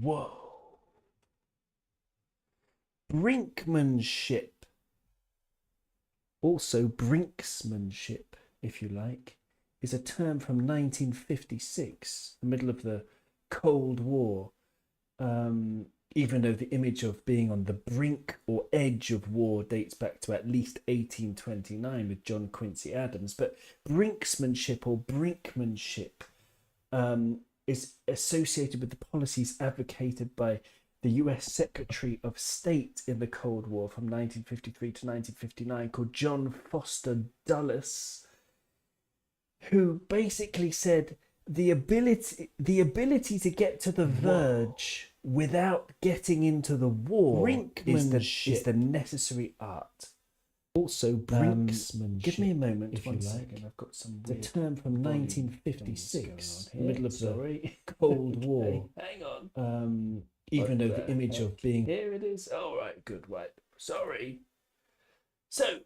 Whoa. Brinkmanship. Also brinksmanship, if you like, is a term from 1956, the middle of the Cold War. Even though the image of being on the brink or edge of war dates back to at least 1829 with John Quincy Adams. But brinksmanship or brinkmanship is associated with the policies advocated by the US Secretary of State in the Cold War from 1953 to 1959 called John Foster Dulles, who basically said the ability to get to the verge without getting into the war is the necessary art. Also, brinksmanship. Give me a moment, if you like. I've got some weird term from 1956, middle of the Cold War. Hang on. Even though the image of being here it is. All right, good. Right, sorry. So,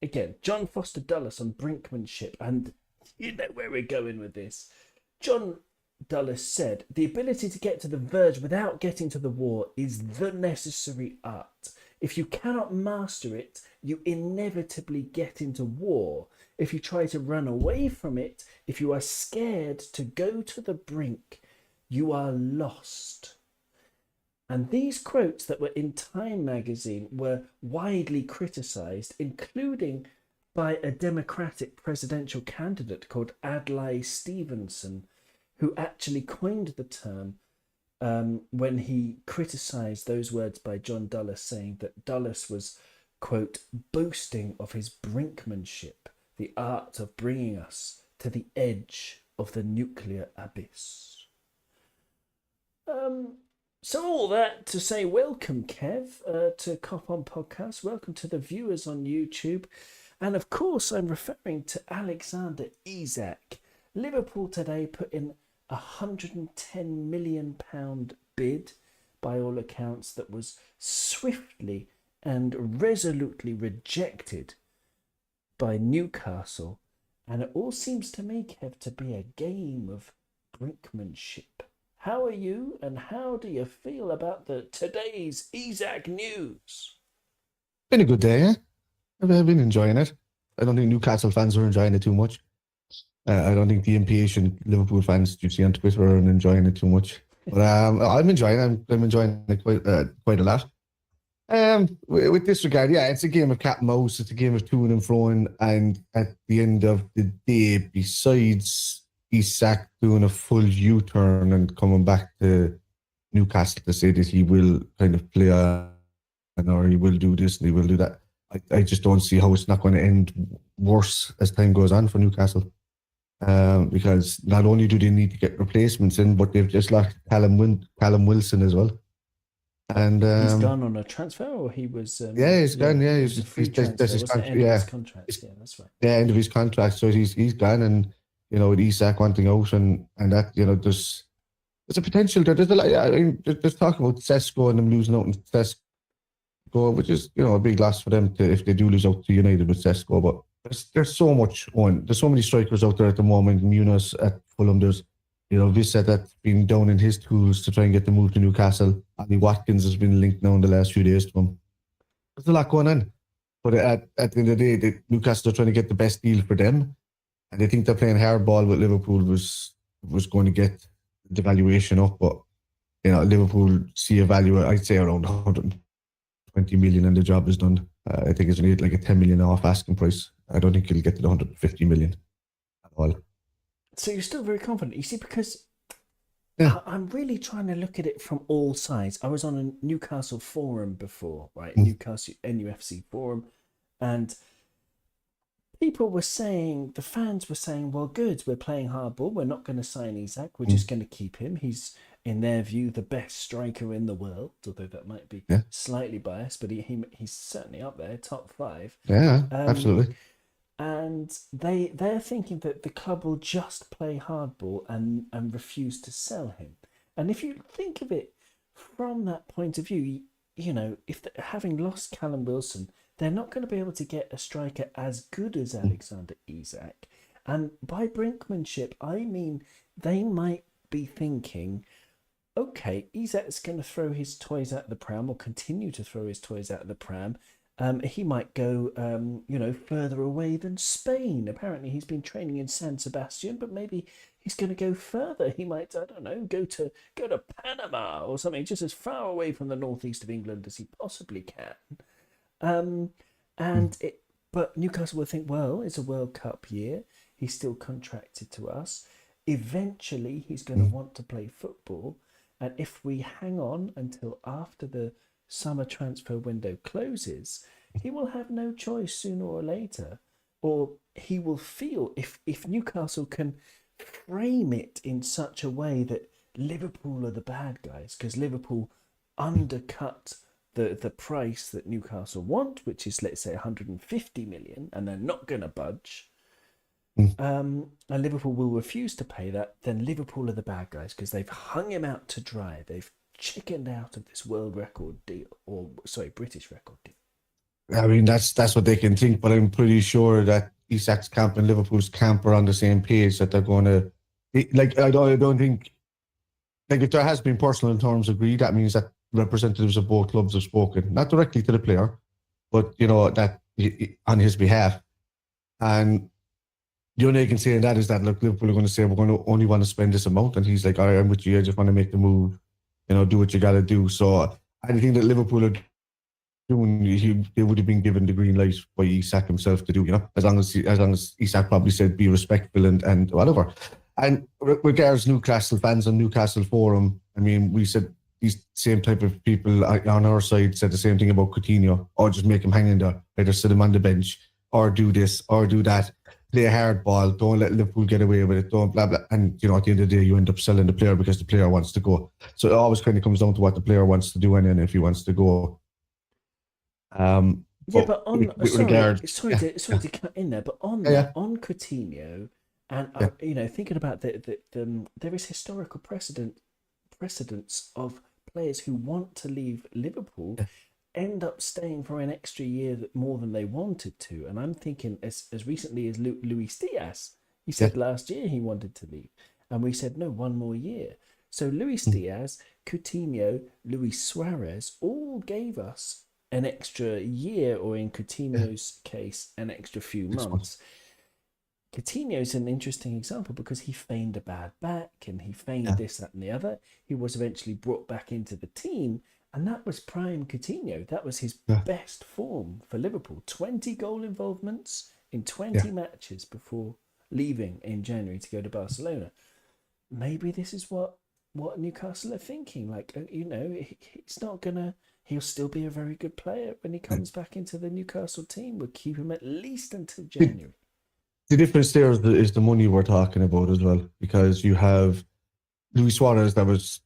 again, John Foster Dulles on brinkmanship, and you know where we're going with this. John Dulles said, the ability to get to the verge without getting to the war is the necessary art. If you cannot master it, you inevitably get into war. If you try to run away from it, if you are scared to go to the brink, you are lost. And these quotes that were in Time magazine were widely criticised, including by a Democratic presidential candidate called Adlai Stevenson, who actually coined the term when he criticised those words by John Dulles, saying that Dulles was, quote, boasting of his brinkmanship, the art of bringing us to the edge of the nuclear abyss. So all that to say, welcome, Kev, to Kop On Podcast. Welcome to the viewers on YouTube. And of course, I'm referring to Alexander Isak. Liverpool today put in £110 million bid, by all accounts, that was swiftly and resolutely rejected by Newcastle. And it all seems to me, Kev, to be a game of brinkmanship. How are you, and how do you feel about today's Isak news? Been a good day, eh? I've been enjoying it. I don't think Newcastle fans are enjoying it too much. I don't think the impatient Liverpool fans you see on Twitter are enjoying it too much. But I'm enjoying it. I'm enjoying it quite a lot. With this regard, yeah, it's a game of cat and mouse. It's a game of to and fro, and at the end of the day, besides Isak doing a full U-turn and coming back to Newcastle to say that he will kind of play on, or he will do this and he will do that, I just don't see how it's not going to end worse as time goes on for Newcastle. Because not only do they need to get replacements in, but they've just lost Callum Wilson as well. And he's gone on a transfer, or he was? Yeah, he's gone. Yeah, he's a free transfer. His contract. Yeah, his contract. Yeah, that's right. Yeah, end of his contract, so he's gone, and you know, with Isak wanting out and that, you know, there's a potential there. There's a lot. I mean, there's talk about Sesko and them losing out in Sesko, which is, you know, a big loss for them if they do lose out to United with Sesko. But there's so much on. There's so many strikers out there at the moment. Munoz at Fulham. There's, you know, Vissa that's been down in his tools to try and get the move to Newcastle. Ollie Watkins has been linked now in the last few days to him. There's a lot going on. But at the end of the day, Newcastle are trying to get the best deal for them. And they think they're playing hardball with Liverpool was going to get the valuation up. But, you know, Liverpool see a value, I'd say, around 120 million, and the job is done. I think it's only like a 10 million off asking price. I don't think he'll get to the 150 million at all. So you're still very confident. You see, because yeah, I'm really trying to look at it from all sides. I was on a Newcastle forum before, right? Newcastle NUFC forum. And people were saying, the fans were saying, well, good, we're playing hardball. We're not going to sign Isak. We're just going to keep him. He's, in their view, the best striker in the world, although that might be slightly biased, but he's certainly up there, top 5. Yeah, absolutely. And they're thinking that the club will just play hardball and refuse to sell him. And if you think of it from that point of view, you know, if having lost Callum Wilson, they're not going to be able to get a striker as good as Alexander Isak. And by brinkmanship, I mean they might be thinking, okay, Isak's going to throw his toys out the pram, or continue to throw his toys out of the pram. He might go, further away than Spain. Apparently, he's been training in San Sebastian, but maybe he's going to go further. He might, I don't know, go to Panama or something, just as far away from the northeast of England as he possibly can. Um, and it, but Newcastle will think, well, it's a World Cup year. He's still contracted to us. Eventually, he's going to want to play football. And if we hang on until after the summer transfer window closes, he will have no choice sooner or later. Or he will feel, if Newcastle can frame it in such a way that Liverpool are the bad guys, because Liverpool undercut the price that Newcastle want, which is, let's say, 150 million, and they're not going to budge. And Liverpool will refuse to pay that. Then Liverpool are the bad guys because they've hung him out to dry. They've chickened out of this world record deal, or sorry, British record deal. I mean, that's what they can think, but I'm pretty sure that Isak's camp and Liverpool's camp are on the same page, that they're going to, like, I don't think, like, if there has been personal terms agreed, that means that representatives of both clubs have spoken, not directly to the player, but, that on his behalf. And the only thing I can say in that is that, look, Liverpool are going to say, we're going to only want to spend this amount. And he's like, all right, I'm with you. I just want to make the move, do what you got to do. So anything that Liverpool are doing, they would have been given the green light by Isak himself to do, as long as Isak probably said, be respectful and whatever. And regards Newcastle fans on Newcastle Forum, I mean, we said these same type of people on our side said the same thing about Coutinho, or just make him hang in there, either sit him on the bench, or do this, or do that. Play hard ball, don't let Liverpool get away with it, don't blah, blah. And, at the end of the day, you end up selling the player because the player wants to go. So it always kind of comes down to what the player wants to do, and then if he wants to go. But on sorry yeah, to cut in there, but on on Coutinho, and thinking about the there is historical precedence of players who want to leave Liverpool end up staying for an extra year more than they wanted to. And I'm thinking as recently as Luis Diaz, he said last year he wanted to leave, and we said no, one more year. So Luis Diaz, Coutinho, Luis Suarez all gave us an extra year, or in Coutinho's case, an extra few months. Coutinho's an interesting example because he feigned a bad back and he feigned this, that, and the other. He was eventually brought back into the team, and that was prime Coutinho. That was his best form for Liverpool. 20 goal involvements in 20 matches before leaving in January to go to Barcelona. Maybe this is what Newcastle are thinking. Like, it's not gonna. He'll still be a very good player when he comes back into the Newcastle team. We'll keep him at least until January. The difference there is the money we're talking about as well, because you have Luis Suarez, that was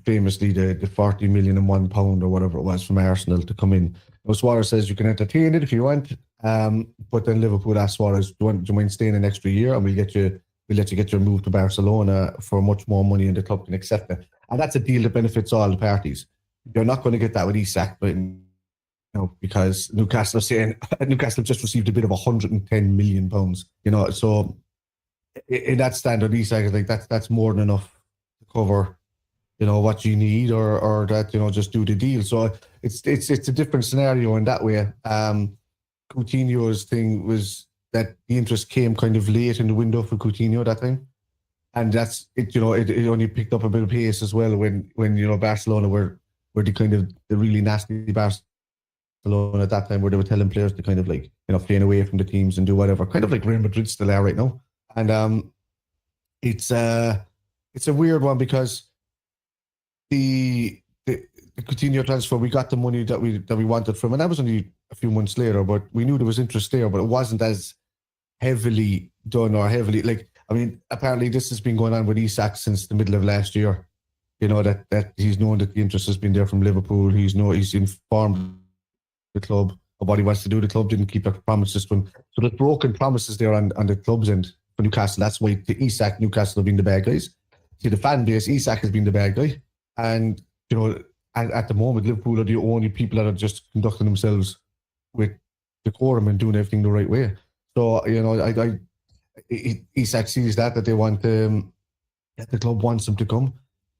famously the 40 million and £1 or whatever it was from Arsenal to come in. Now, Suarez says you can entertain it if you want, but then Liverpool asked Suarez, do you mind staying an extra year, and we'll let you get your move to Barcelona for much more money, and the club can accept it. And that's a deal that benefits all the parties. You're not going to get that with Isak, but because Newcastle are saying Newcastle just received a bid of £110 million. So in that standard, Isak, like that's more than enough to cover, what you need, or that, just do the deal. So it's a different scenario in that way. Coutinho's thing was that the interest came kind of late in the window for Coutinho that time. And that's it, it only picked up a bit of pace as well when Barcelona were the kind of the really nasty Barcelona at that time, where they were telling players to kind of like, playing away from the teams and do whatever, kind of like Real Madrid still are right now. And it's a weird one because the Coutinho transfer, we got the money that we wanted from, and that was only a few months later, but we knew there was interest there, but it wasn't as heavily done or heavily, like, I mean, apparently this has been going on with Isak since the middle of last year. That he's known that the interest has been there from Liverpool. He's informed the club of what he wants to do. The club didn't keep their promises to him. So there's broken promises there on the club's end for Newcastle. That's why to Isak, Newcastle have been the bad guys. To the fan base, Isak has been the bad guy. And, at the moment, Liverpool are the only people that are just conducting themselves with decorum and doing everything the right way. So, Isak sees that they want, that the club wants him to come.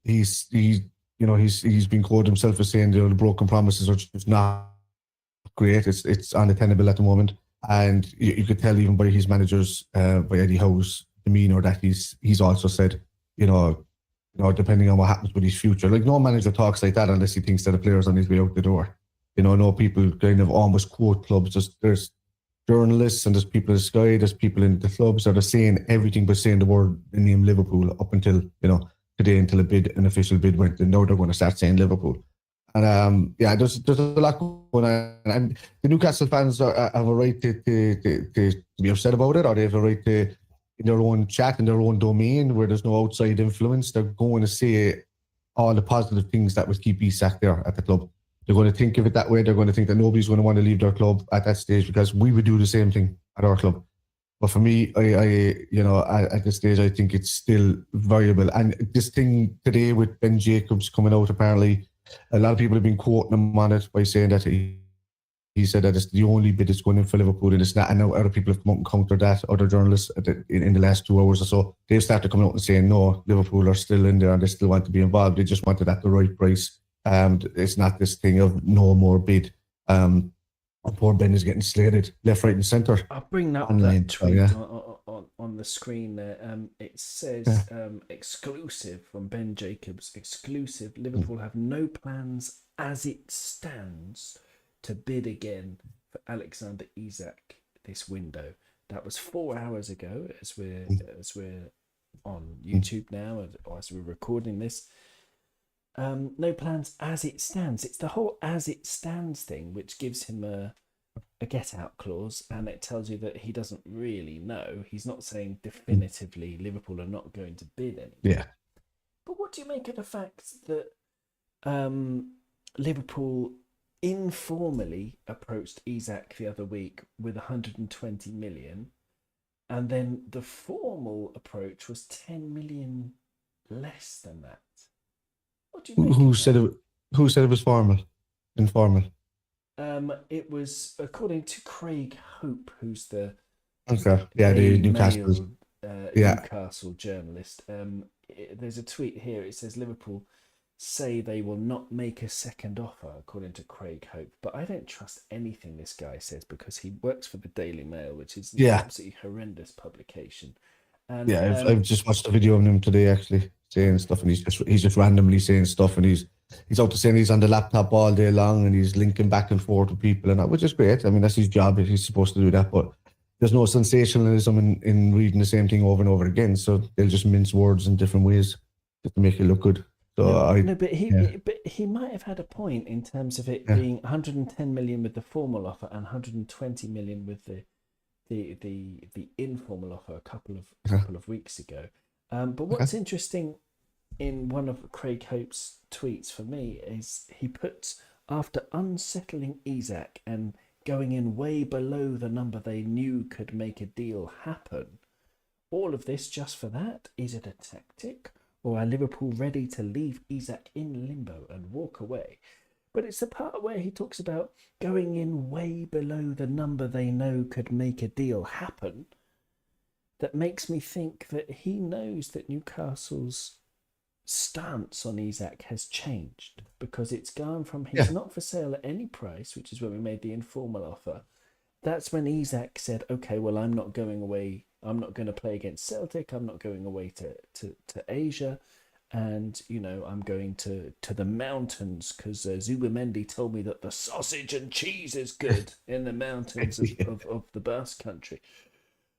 he's been quoted himself as saying, the broken promises are just not great. It's unattainable at the moment, and you could tell even by his managers, by Eddie Howe's demeanour, that he's also said, depending on what happens with his future, like no manager talks like that unless he thinks that a player's on his way out the door. No people kind of almost quote clubs. There's journalists and there's people in Sky, there's people in the clubs that are saying everything but saying the name Liverpool up until today, until an official bid went, and now they're going to start saying Liverpool. And there's a lot going on, and the Newcastle fans have a right to be upset about it, or they have a right to, in their own chat, in their own domain, where there's no outside influence, they're going to say all the positive things that would keep Isak there at the club. They're going to think of it that way. They're going to think that nobody's going to want to leave their club at that stage, because we would do the same thing at our club. But for me, at this stage, I think it's still variable. And this thing today with Ben Jacobs coming out, apparently, a lot of people have been quoting him on it by saying that he said that it's the only bid that's going in for Liverpool, and it's not. And now other people have come out and countered that. Other journalists in the last 2 hours or so, they've started coming out and saying, no, Liverpool are still in there and they still want to be involved. They just wanted at the right price. It's not this thing of no more bid. Poor Ben is getting slated left, right, and centre. I'll bring up online, that tweet on the screen there. It says exclusive from Ben Jacobs. Exclusive. Liverpool have no plans as it stands to bid again for Alexander Isak this window. That was 4 hours ago, as we're on YouTube now, as we're recording this. No plans as it stands. It's the whole as it stands thing which gives him a get out clause, and it tells you that he doesn't really know. He's not saying definitively Liverpool are not going to bid anymore. Yeah. But what do you make of the fact that Liverpool informally approached Isak the other week with 120 million, and then the formal approach was 10 million less than that? What do you make Who said it was formal? Informal. It was, according to Craig Hope, who's the the Newcastle Newcastle journalist. There's a tweet here. It says Liverpool say they will not make a second offer, according to Craig Hope. But I don't trust anything this guy says, because he works for the Daily Mail, which is an absolutely horrendous publication. And I've just watched a video of him today, actually, saying stuff, and he's just randomly saying stuff, and he's out to saying he's on the laptop all day long, and he's linking back and forth with people, and that, which is great. I mean, that's his job. He's supposed to do that, but there's no sensationalism in reading the same thing over and over again. So they'll just mince words in different ways just to make it look good. So but he might have had a point in terms of it being 110 million with the formal offer and 120 million with the informal offer a couple of weeks ago. But what's interesting in one of Craig Hope's tweets for me is he puts, after unsettling Isak and going in way below the number they knew could make a deal happen, all of this just for that? Is it a tactic? Or are Liverpool ready to leave Isak in limbo and walk away? But it's the part where he talks about going in way below the number they know could make a deal happen that makes me think that he knows that Newcastle's stance on Isak has changed, because it's gone from he's not for sale at any price, which is when we made the informal offer. That's when Isak said, okay, well, I'm not going away. I'm not going to play against Celtic. I'm not going away to Asia. And, I'm going to the mountains because Zubamendi told me that the sausage and cheese is good in the mountains of the Basque Country.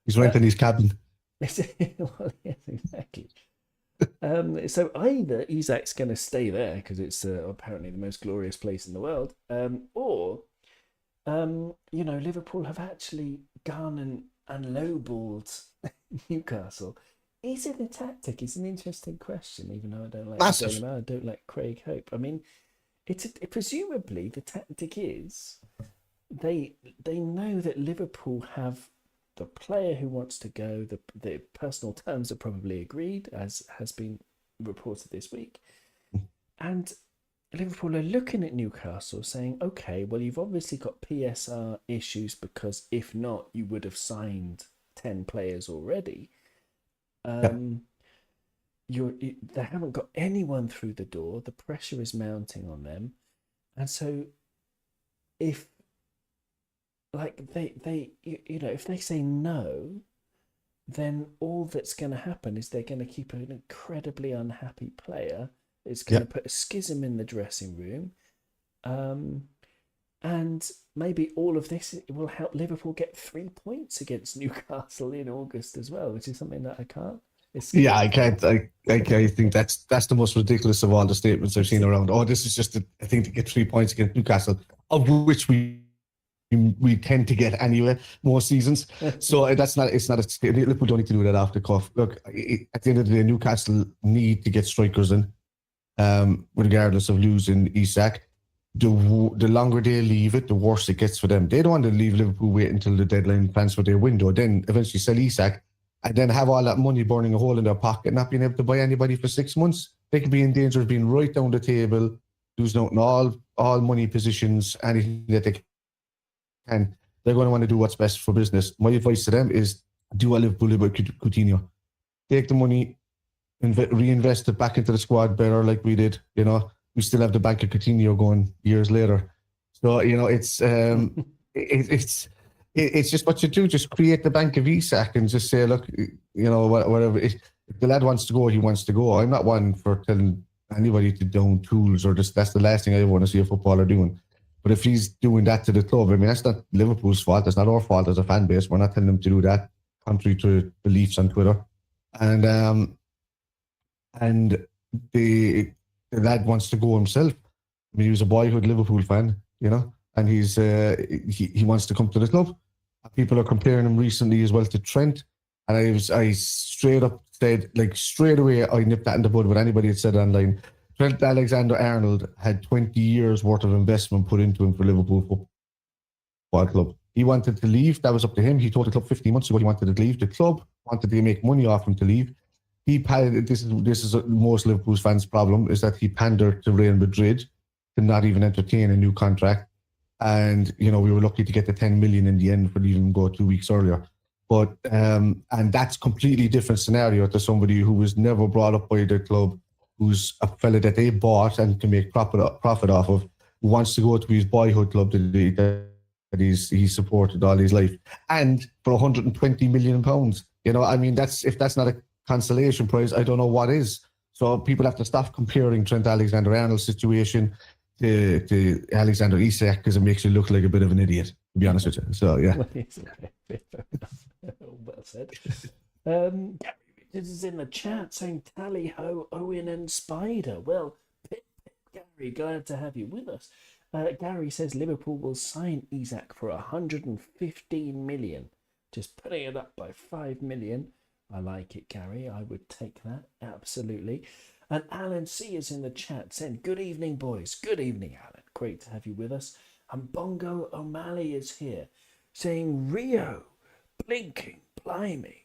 He's renting his cabin. Well, yes, exactly. So either Isak's going to stay there because it's apparently the most glorious place in the world, or Liverpool have actually gone and lowballed Newcastle. Is it a tactic? It's an interesting question, even though I don't like I don't like Craig Hope. I mean, presumably the tactic is they know that Liverpool have the player who wants to go. The personal terms are probably agreed, as has been reported this week, and Liverpool are looking at Newcastle saying, okay, well, you've obviously got PSR issues, because if not, you would have signed 10 players already. they haven't got anyone through the door. The pressure is mounting on them, and so if like if they say no, then all that's going to happen is they're going to keep an incredibly unhappy player. It's going to Yeah. put a schism in the dressing room. And maybe all of this will help Liverpool get 3 points against Newcastle in August as well, which is something that I can't Yeah, escape. I can't. I think that's the most ridiculous of all the statements I've It's seen a, around. Oh, this is just a thing to get 3 points against Newcastle, of which we tend to get anyway most seasons. So that's not. It's not a. Liverpool don't need to do that off the cuff. Look, at the end of the day, Newcastle need to get strikers in, regardless of losing Isak. The longer they leave it, the worse it gets for them. They don't want to leave Liverpool wait until the deadline transfer day window, then eventually sell Isak, and then have all that money burning a hole in their pocket, not being able to buy anybody for 6 months. They could be in danger of being right down the table, losing out on all money positions, anything that they can. They're going to want to do what's best for business. My advice to them is do what Liverpool did with Coutinho. Take the money, reinvest it back into the squad better, like we did. We still have the bank of Coutinho going years later. So it's just what you do. Just create the bank of Isak and just say, look, whatever. If the lad wants to go, he wants to go. I'm not one for telling anybody to down tools or just that's the last thing I want to see a footballer doing. But if he's doing that to the club, I mean, that's not Liverpool's fault. That's not our fault as a fan base. We're not telling them to do that, contrary to beliefs on Twitter. And the lad wants to go himself. I mean, he was a boyhood Liverpool fan, and he wants to come to the club. People are comparing him recently as well to Trent, and I straight up said, like, straight away, I nipped that in the bud with anybody had said online. Trent Alexander-Arnold had 20 years worth of investment put into him for Liverpool Football Club. He wanted to leave. That was up to him. He told the club 15 months ago he wanted to leave. The club wanted to make money off him to leave. This is most Liverpool fans' problem, is that he pandered to Real Madrid to not even entertain a new contract. And, we were lucky to get the 10 million in the end for leaving him go 2 weeks earlier. But, and that's completely different scenario to somebody who was never brought up by their club, who's a fella that they bought and can make profit off of, who wants to go to his boyhood club that he's supported all his life. And for 120 million pounds, I mean, if that's not a consolation prize, I don't know what is. So people have to stop comparing Trent Alexander-Arnold's situation to Alexander Isak, because it makes you look like a bit of an idiot, to be honest with you. So, yeah. Well said. Gary Richards is in the chat saying tally ho, Owen and Spider. Well, Gary, glad to have you with us. Gary says Liverpool will sign Isak for 115 million. Just putting it up by 5 million. I like it, Gary. I would take that. Absolutely. And Alan C is in the chat saying, good evening, boys. Good evening, Alan. Great to have you with us. And Bongo O'Malley is here saying, Rio, blinking, blimey.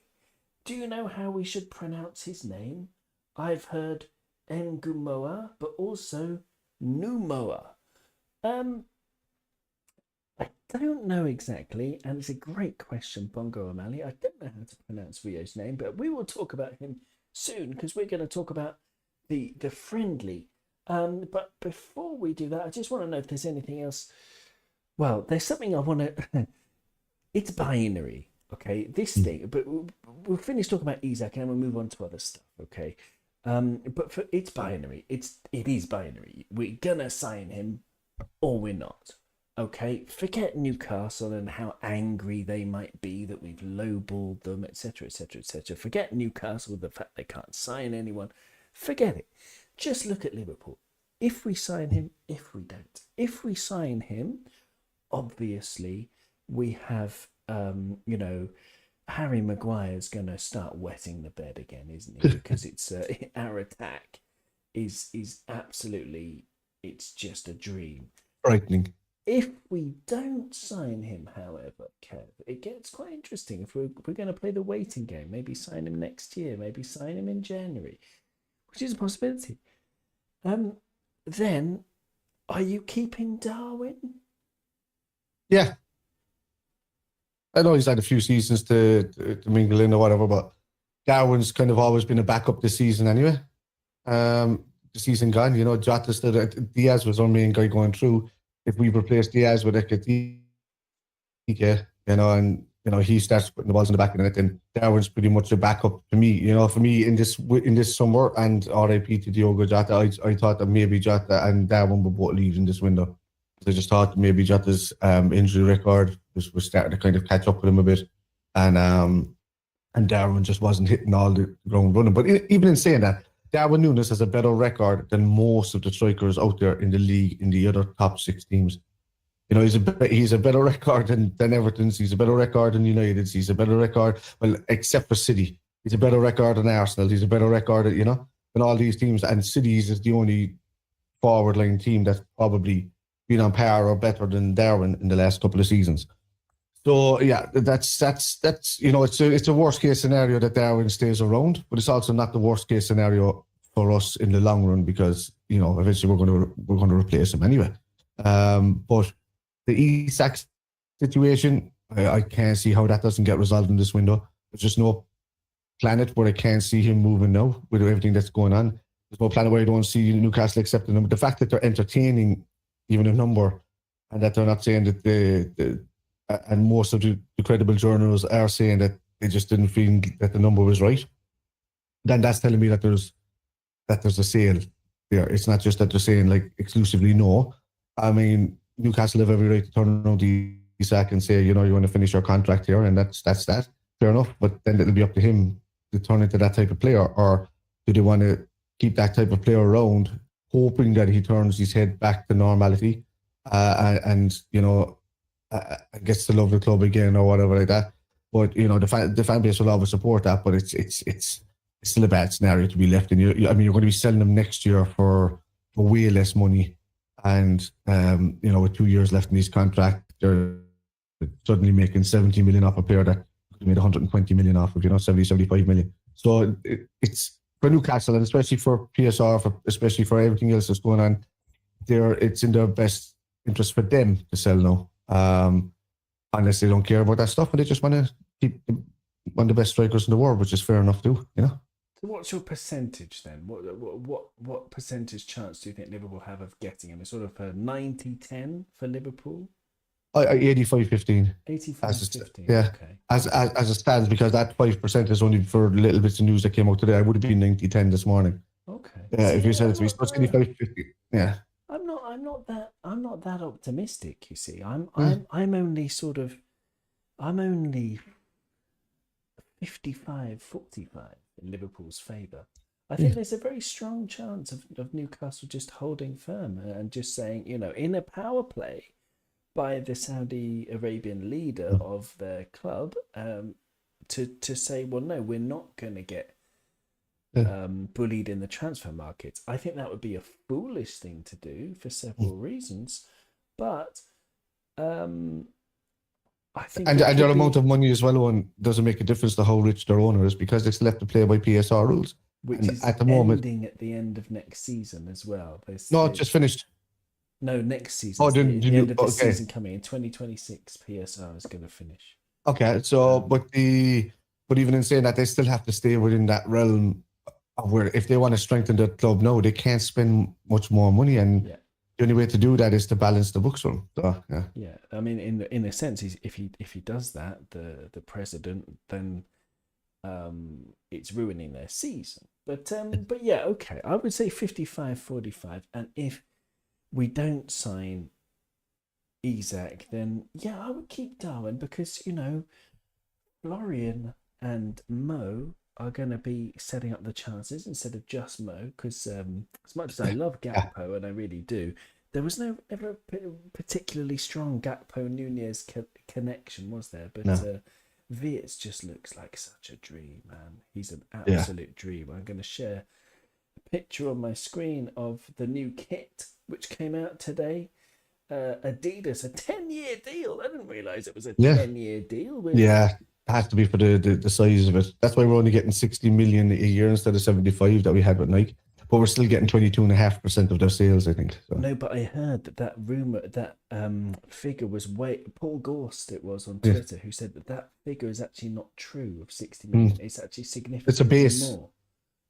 Do you know how we should pronounce his name? I've heard Ngumoa, but also Numoa. I don't know exactly, and it's a great question, Bongo O'Malley. I don't know how to pronounce Rio's name, but we will talk about him soon because we're going to talk about the friendly. But before we do that, I just want to know if there's anything else. Well, there's something I want to. It's binary, okay? This thing, but we'll finish talking about Isak and we'll move on to other stuff, okay? But it's binary. It is binary. We're gonna sign him, or we're not. Okay, forget Newcastle and how angry they might be that we've lowballed them, etc., etc., etc. Forget Newcastle, the fact they can't sign anyone. Forget it. Just look at Liverpool. If we sign him, if we don't. If we sign him, obviously we have, Harry Maguire's going to start wetting the bed again, isn't he? Because it's our attack is absolutely, it's just a dream. Frightening. If we don't sign him, however, Kev, it gets quite interesting. If we're going to play the waiting game, maybe sign him next year, maybe sign him in January, which is a possibility. Then, are you keeping Darwin? Yeah. I know he's had a few seasons to mingle in or whatever, but Darwin's kind of always been a backup this season anyway. The season gone, you know, Jota still, Diaz was our main guy going through. If we replace Diaz with Ekatike, you know, and you know he starts putting the balls in the back of the net, then Darwin's pretty much a backup to me. You know, for me in this summer, and RIP to Diogo Jota, I thought that maybe Jota and Darwin would both leave in this window. I just thought maybe Jota's injury record was starting to kind of catch up with him a bit, and Darwin just wasn't hitting all the ground running. But even in saying that, Darwin Núñez has a better record than most of the strikers out there in the league in the other top 6 teams. You know, he's a better record than Everton's. He's a better record than United's. He's a better record, well, except for City. He's a better record than Arsenal. He's a better record, you know, than all these teams. And City's is the only forward line team that's probably been on par or better than Darwin in the last couple of seasons. So yeah, that's you know, it's a worst case scenario that Darwin stays around, but it's also not the worst case scenario for us in the long run because you know eventually we're going to replace him anyway. But the Isak situation, I can't see how that doesn't get resolved in this window. There's just no planet where I can't see him moving now with everything that's going on. There's no planet where I don't see Newcastle accepting him. But the fact that they're entertaining even a number and that they're not saying that and most of the credible journals are saying that they just didn't feel that the number was right, then that's telling me that there's a sale there. It's not just that they're saying like exclusively no. I mean, Newcastle have every right to turn around to Isak and say, you know, you want to finish your contract here, and that's that. Fair enough, but then it'll be up to him to turn into that type of player, or do they want to keep that type of player around, hoping that he turns his head back to normality, and you know, gets to love the club again or whatever like that. But you know, the fan base will always support that, but it's still a bad scenario to be left in. I mean, you're going to be selling them next year for way less money. And, you know, with 2 years left in his contract, they're suddenly making 70 million off a player that could have made 120 million off of, you know, 70, 75 million. So it's for Newcastle, and especially for PSR, especially for everything else that's going on, it's in their best interest for them to sell now, unless they don't care about that stuff and they just want to keep one of the best strikers in the world, which is fair enough too, you know. So what's your percentage then? What percentage chance do you think Liverpool have of getting him? It's sort of a 90-10 for Liverpool? 85-15. 85-15, yeah. Okay. As it stands, because that 5% is only for little bits of news that came out today. I would have been 90-10 this morning. Okay. Yeah, if you said it to me, so it's 85-15. Yeah. I'm not that optimistic, you see. I'm only 55-45 in Liverpool's favour. I think there's a very strong chance of Newcastle just holding firm and just saying, you know, in a power play by the Saudi Arabian leader of their club, to say, well, no, we're not going to get bullied in the transfer markets. I think that would be a foolish thing to do for several reasons, but I think and their amount of money as well, Owen, doesn't make a difference to how rich their owner is, because they still have to play by PSR rules. Which and is at the moment, ending at the end of next season as well. It's just finished. No, next season. Oh, the end of the season coming in 2026. PSR is going to finish. Okay, so but even in saying that, they still have to stay within that realm of where if they want to strengthen the club now, they can't spend much more money, and the only way to do that is to balance the books for them. So, yeah. I mean, in a sense, if he does that, the president, then it's ruining their season. But yeah, okay. I would say 55-45, and if we don't sign Isak, then yeah, I would keep Darwin, because you know Florian and Mo are going to be setting up the chances instead of just Mo, because as much as I love Gakpo, and I really do, there was no ever particularly strong Gakpo-Nunez connection, was there? But no. Wirtz just looks like such a dream, man. He's an absolute dream. I'm going to share a picture on my screen of the new kit, which came out today. Adidas, a 10-year deal. I didn't realise it was a 10-year deal. Yeah, it has to be for the size of it. That's why we're only getting 60 million a year instead of 75 that we had with Nike. but we're still getting 22.5% of their sales, I think. So. No, but I heard that rumor, that figure was Paul Gorst, it was on Yeah. Twitter, who said that figure is actually not true of 60 million. It's actually significantly It's a base. more.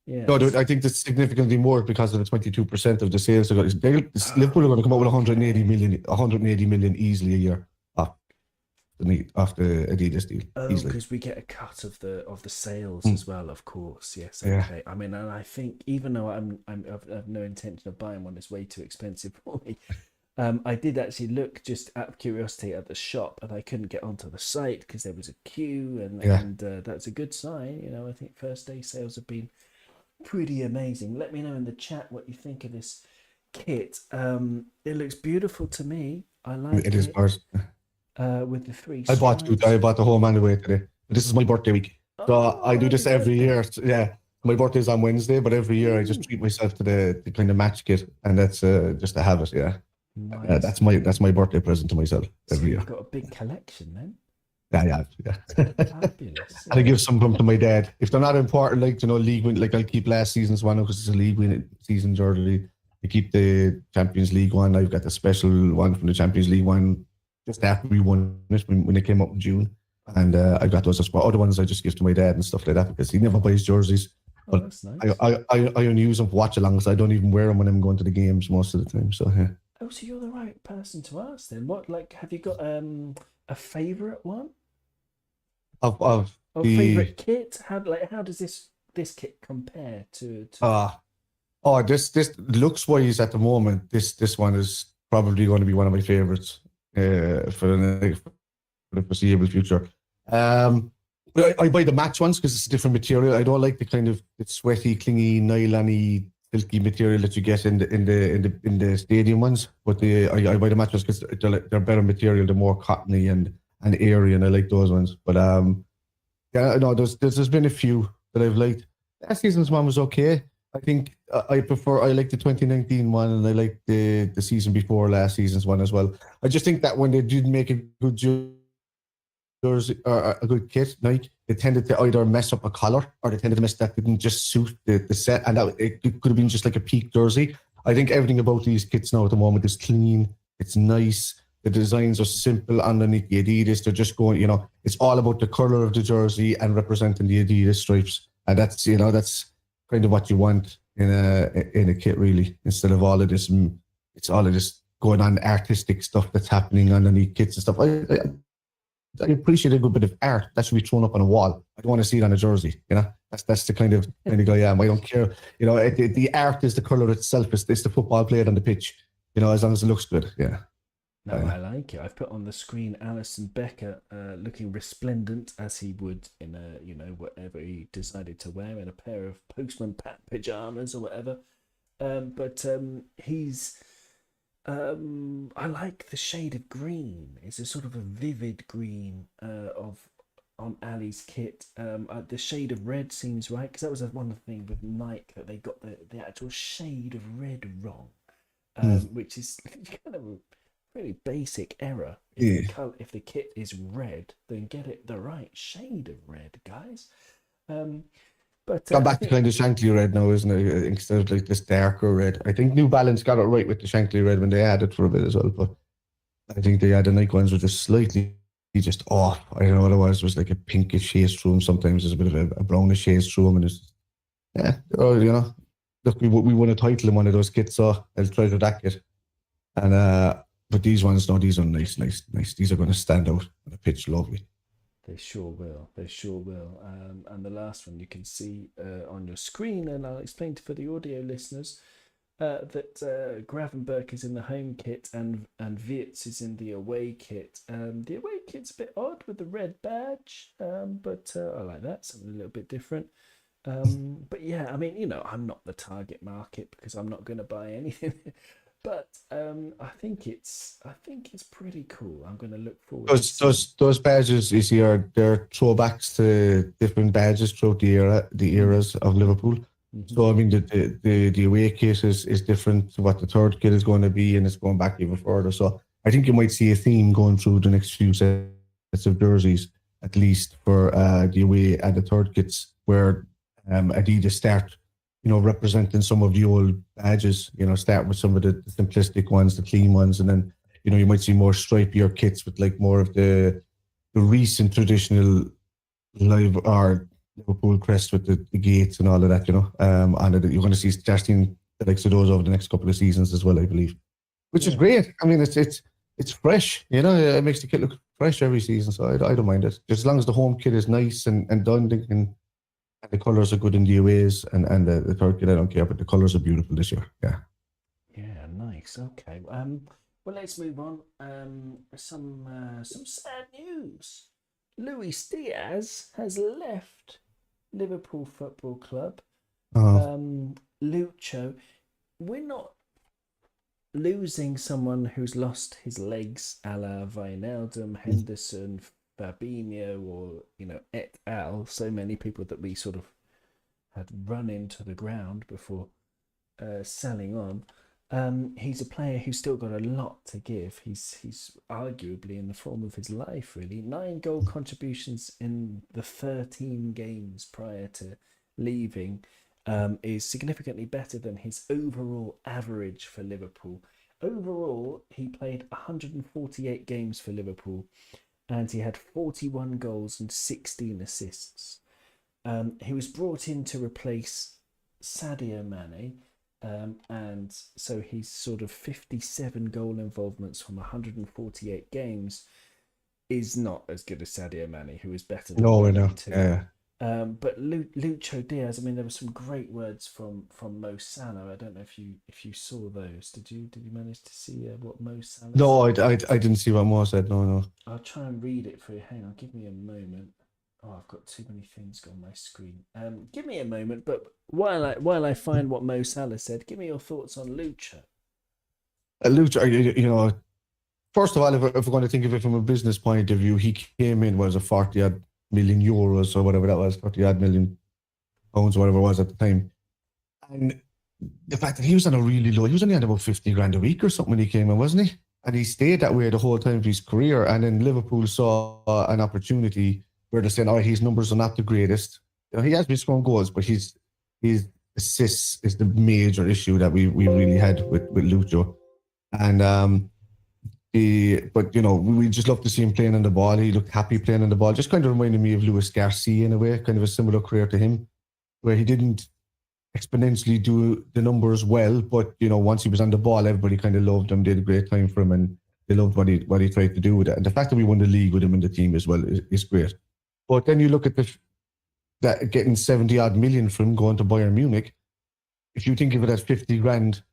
Yeah. No, I think that's significantly more because of the 22% of the sales. Liverpool are going to come out with 180 million easily a year off the Adidas deal. Oh, easily. because we get a cut of the sales as well, of course. Yes, Yeah. okay. I mean, and I think even though I have no intention of buying one, it's way too expensive for me. I did actually look just out of curiosity at the shop, and I couldn't get onto the site because there was a queue, and that's a good sign. You know, I think first day sales have been pretty amazing. Let me know in the chat what you think of this kit. It looks beautiful to me. I like it. It is ours. With the 3 I stripes. bought the home anyway today. This is my birthday week. So I do this every year. Yeah. My birthday's on Wednesday, but every year I just treat myself to the kind of match kit, and that's just to have it, yeah. Nice. That's my birthday present to myself every year. You've got a big collection then. Yeah. Fabulous. And I give some of them to my dad. If they're not important, like, you know, league win, like I'll keep last season's one because it's a league win season jersey. I keep the Champions League one. I've got the special one from the Champions League one just after we won it when it came up in June. And I got those as well. Other ones I just give to my dad and stuff like that because he never buys jerseys. Oh, that's nice. I only use them for watch alongs. I don't even wear them when I'm going to the games most of the time. So yeah. Oh, so you're the right person to ask then. What, like, have you got a favourite one? Of the favourite kit? How does this kit compare to? This looks wise at the moment. This one is probably going to be one of my favourites for the foreseeable future. I buy the match ones because it's a different material. I don't like the kind of sweaty, clingy, nylon-y, silky material that you get in the stadium ones. But I buy the match ones because they're better material. They're more cottony and airy, and I like those ones. But there's been a few that I've liked. Last season's one was okay. I think I like the 2019 one, and I like the season before last season's one as well. I just think that when they did make a good jersey or a good kit, Nike, they tended to either mess up a collar or they tended to mess that didn't just suit the set, and it could have been just like a peak jersey. I think everything about these kits now at the moment is clean. It's nice. The designs are simple underneath the Adidas. They're just going, it's all about the colour of the jersey and representing the Adidas stripes, and that's kind of what you want in a kit, really, instead of all of this. It's all of this going on artistic stuff that's happening underneath kits and stuff. I appreciate a good bit of art that should be thrown up on a wall. I don't want to see it on a jersey. That's the kind of guy I am. I don't care. The art is the colour itself. It's the football played on the pitch. As long as it looks good. Yeah. No, I like it. I've put on the screen Alisson Becker looking resplendent as he would in whatever he decided to wear, in a pair of postman pat pajamas or whatever. But he's I like the shade of green. It's a sort of a vivid green on Ali's kit. The shade of red seems right, because that was one thing with Nike, that they got the actual shade of red wrong, which is kind of a really basic error. If the kit is red, then get it the right shade of red, guys. But gone back to kind of Shankly red now, isn't it? Instead of like this darker red. I think New Balance got it right with the Shankly red when they added for a bit as well. But I think the Nike ones were just slightly just off. I don't know what it was. It was like a pinkish shade through them. Sometimes there's a bit of a brownish shade through them, and it's look, we won a title in one of those kits, so I'll try to that kit. And but these ones, no, these are nice. These are going to stand out on the pitch, lovely. They sure will. And the last one you can see on your screen, and I'll explain for the audio listeners that Gravenberg is in the home kit and Wirtz is in the away kit. The away kit's a bit odd with the red badge, but I like that. Something a little bit different. But yeah, I mean, I'm not the target market because I'm not going to buy anything. But I think it's pretty cool. I'm going to look forward. Those badges you see they're throwbacks to different badges throughout the eras of Liverpool. Mm-hmm. So I mean the away kit is different to what the third kit is going to be, and it's going back even further. So I think you might see a theme going through the next few sets of jerseys, at least for the away and the third kits, where Adidas start representing some of the old badges. Start with some of the simplistic ones, the clean ones, and then you might see more stripier kits with like more of the recent traditional live or Liverpool crest with the gates and all of that. And you're going to see starting the likes of those over the next couple of seasons as well, I believe, which is great. I mean, it's fresh. It makes the kit look fresh every season, so I don't mind it. Just as long as the home kit is nice and done, and the colours are good in the aways and the third kit, I don't care, but the colours are beautiful this year. Yeah. Yeah, nice. Okay. Well, let's move on. Some sad news. Luis Diaz has left Liverpool Football Club. Lucho, we're not losing someone who's lost his legs, a la Wijnaldum, Henderson, Fabinho, or et al. So many people that we sort of had run into the ground before selling on. He's a player who's still got a lot to give. He's arguably in the form of his life, really. 9 goal contributions in the 13 games prior to leaving is significantly better than his overall average for Liverpool. Overall, he played 148 games for Liverpool, and he had 41 goals and 16 assists. He was brought in to replace Sadio Mane. And so he's sort of 57 goal involvements from 148 games is not as good as Sadio Mane, who is better than No, I one know. and two. Yeah. But Lucho Diaz, I mean, there were some great words from Mo Salah. I don't know if you saw those. Did you manage to see what Mo Salah No, said? I didn't see what Mo said. No. I'll try and read it for you. Hang on, give me a moment. Oh, I've got too many things on my screen. Give me a moment, but while I find what Mo Salah said, give me your thoughts on Lucha. Lucha, first of all, if we're going to think of it from a business point of view, he came in, was a 40 odd million euros or whatever that was, 40 odd million pounds, whatever it was at the time. And the fact that he was on a really low, he was only on about 50 grand a week or something when he came in, wasn't he? And he stayed that way the whole time of his career. And then Liverpool saw an opportunity where they're saying, oh, his numbers are not the greatest. He has been scoring goals, but his assists is the major issue that we really had with Lucho. And we just love to see him playing on the ball. He looked happy playing on the ball. Just kind of reminded me of Luis Garcia in a way, kind of a similar career to him, where he didn't exponentially do the numbers well, but once he was on the ball, everybody kind of loved him, did a great time for him, and they loved what he tried to do with it. And the fact that we won the league with him in the team as well is great. But then you look at that getting 70 odd million from him going to Bayern Munich. If you think of it as 50 grand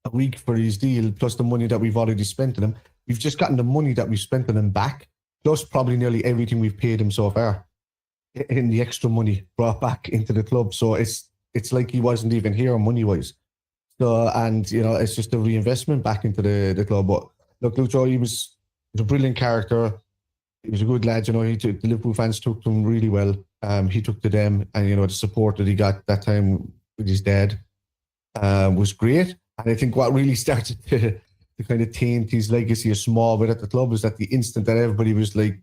a week for his deal, plus the money that we've already spent on him, we've just gotten the money that we've spent on him back, plus probably nearly everything we've paid him so far in the extra money brought back into the club. So it's like he wasn't even here money wise. So, and it's just a reinvestment back into the club. But look, Lucho, he was a brilliant character. He was a good lad. The Liverpool fans took to him really well. He took to them, and the support that he got that time with his dad was great. And I think what really started to kind of taint his legacy a small bit at the club was that the instant that everybody was like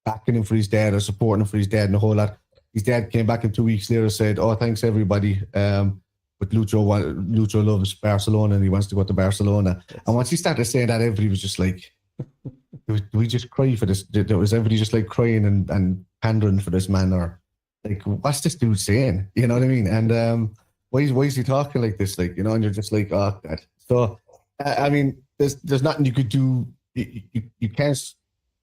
backing him for his dad or supporting him for his dad and the whole lot, his dad came back and 2 weeks later said, "Oh, thanks everybody. But Lucho loves Barcelona and he wants to go to Barcelona." And once he started saying that, everybody was just like, do we just cry for this? Was everybody just like crying and pandering for this man? Or like, what's this dude saying? You know what I mean? And why is he talking like this? Like, and you're just like, oh, God. So, I mean, there's nothing you could do. You can't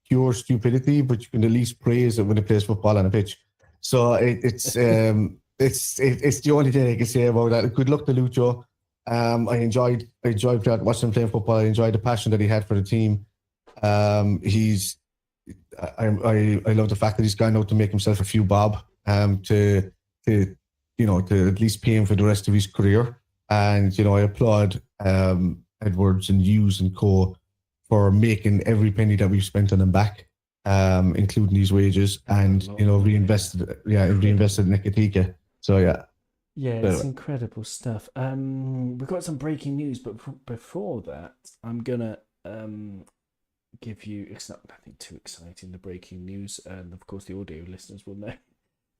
cure stupidity, but you can at least praise it when he plays football on a pitch. So it's the only thing I can say about that. Good luck to Lucho. I enjoyed watching him playing football. I enjoyed the passion that he had for the team. I love the fact that he's gone out to make himself a few bob to at least pay him for the rest of his career. And I applaud Edwards and Hughes and co for making every penny that we've spent on him back, including these wages, and reinvested in Nketiah. So yeah. Yeah, it's incredible stuff. We've got some breaking news, but before that, I'm gonna give you. It's not nothing too exciting. The breaking news, and of course, the audio listeners will know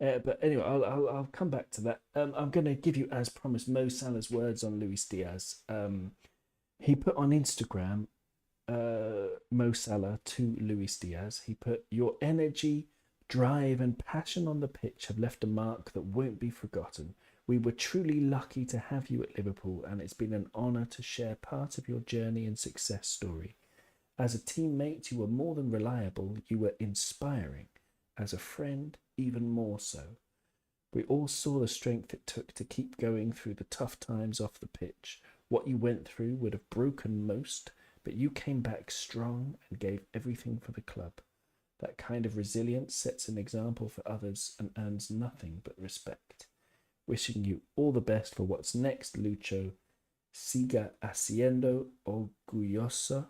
But anyway, I'll come back to that. I'm going to give you, as promised, Mo Salah's words on Luis Diaz. He put on Instagram, Mo Salah to Luis Diaz. He put, "Your energy, drive, and passion on the pitch have left a mark that won't be forgotten. We were truly lucky to have you at Liverpool, and it's been an honour to share part of your journey and success story. As a teammate, you were more than reliable, you were inspiring. As a friend, even more so. We all saw the strength it took to keep going through the tough times off the pitch. What you went through would have broken most, but you came back strong and gave everything for the club. That kind of resilience sets an example for others and earns nothing but respect. Wishing you all the best for what's next, Lucho. Siga haciendo orgullosa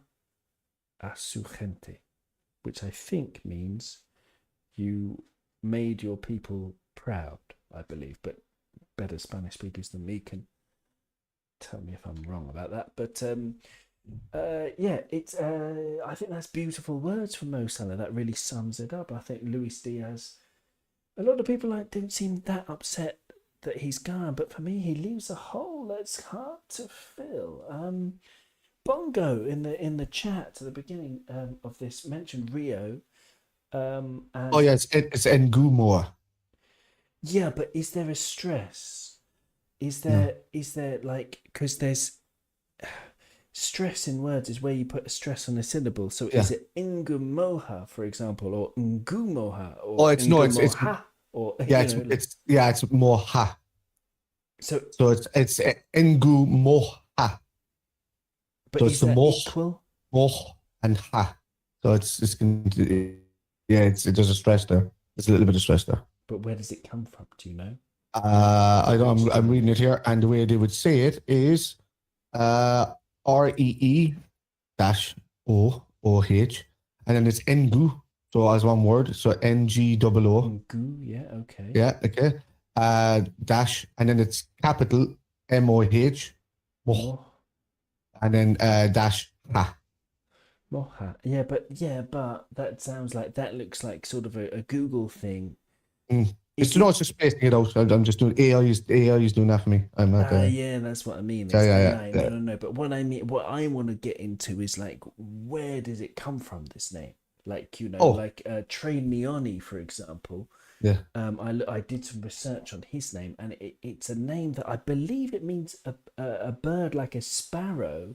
a su gente," which I think means you made your people proud, I believe. But better Spanish speakers than me can tell me if I'm wrong about that. But yeah, it's I think that's beautiful words from Mo Salah. That really sums it up. I think Luis Diaz, a lot of people don't seem that upset that he's gone, but for me, he leaves a hole that's hard to fill. Bongo in the chat at the beginning of this mentioned Rio. As, Oh yeah, it's Ngumoa. yeah, but is there a stress? Is No. there like, because there's stress in words is where you put a stress on a syllable. So Yeah. is it Ngumoha, for example, or Ngumoha, or Oh, it's no, it's Ngumoha, or yeah, you know, it's Moha. so So it's Ngumoha. but So is it's the that Moh, equal? Moh, and Ha. So yeah, there's a stress there. There's a little bit of stress there. But where does it come from? Do you know? I don't. Which I'm team? reading it here, and the way they would say it is REE dash OOH, and then it's Ngu. So as one word, so NGOO. Ngu, yeah, okay. Yeah, okay. Dash, and then it's capital MOH, Moh, and then dash Ha. Moha. Yeah, but that sounds like, that looks like sort of a Google thing. Mm. Is It's just spacing it out. I'm just doing AI is doing that for me. I'm not. yeah, that's what I mean. Yeah, It's yeah, AI. yeah. No. But what I mean, what I want to get into is like, where does it come from? This name, like, Oh, like Trey Mioni, for example. yeah. I did some research on his name, and it's a name that I believe it means a bird like a sparrow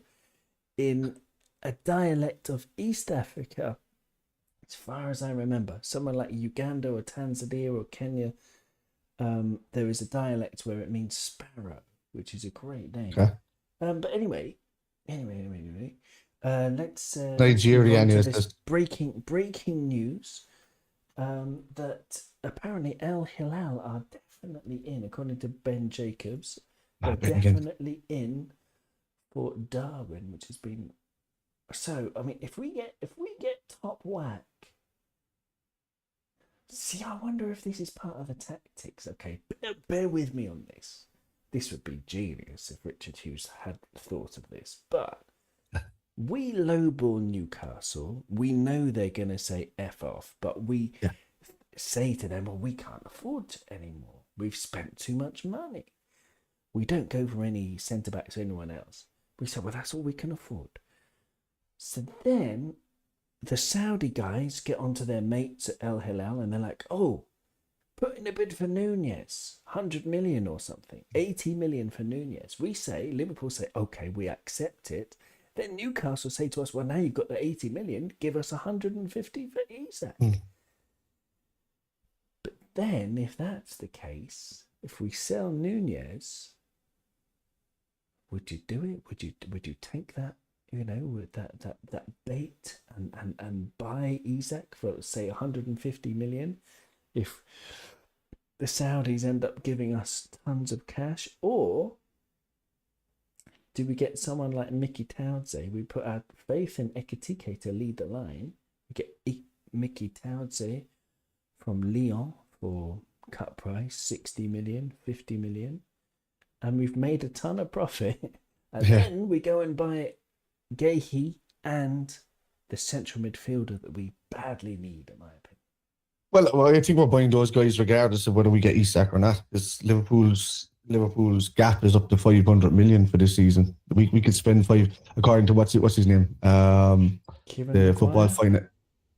in a dialect of East Africa, as far as I remember. Somewhere like Uganda or Tanzania or Kenya, there is a dialect where it means sparrow, which is a great name. Okay. But anyway, let's move Nigeria, on to anyways. this breaking news. That apparently El Hilal are definitely in, according to Ben Jacobs. They're definitely in for Darwin, which has been. So I mean, if we get top whack, see, I wonder if this is part of the tactics. Okay, bear with me on this. This would be genius if Richard Hughes had thought of this, but we lowball Newcastle. We know they're going to say F off, but we say to them, well, we can't afford it anymore. We've spent too much money. We don't go for any centre-backs or anyone else. We say, well, that's all we can afford. So then the Saudi guys get onto their mates at El Hilal and they're like, oh, put in a bid for Nunez, 100 million or something, 80 million for Nunez. We say, Liverpool say, okay, we accept it. Then Newcastle say to us, well, now you've got the 80 million, give us 150 for Isak. But then, if that's the case, if we sell Nunez, would you do it? Would you take that, with that bait and buy Isak for, say, 150 million? If the Saudis end up giving us tons of cash, or do we get someone like Mickey Townsend? We put our faith in Ekitike to lead the line. We get Mickey Townsend from Lyon for cut price, 60 million, 50 million. And we've made a ton of profit. And then we go and buy Gehi and the central midfielder that we badly need, in my opinion. Well, I think we're buying those guys regardless of whether we get Isak or not. Because Liverpool's gap is up to 500 million for this season. We could spend five, according to what's his name, Kieran the Maguire? football finance.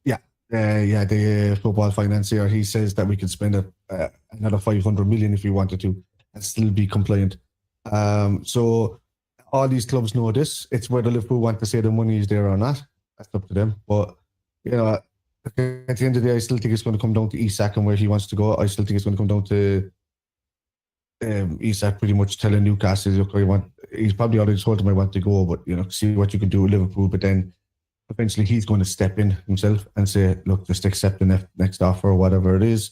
Yeah, the football financier. He says that we could spend another 500 million if we wanted to, and still be compliant. So all these clubs know this. It's whether Liverpool want to say the money is there or not. That's up to them. But you know, at the end of the day, I still think it's going to come down to Isak and where he wants to go. I still think it's going to come down to Isak pretty much telling Newcastle, look, he's probably already told him I want to go, but see what you can do with Liverpool. But then eventually he's going to step in himself and say, look, just accept the next offer or whatever it is.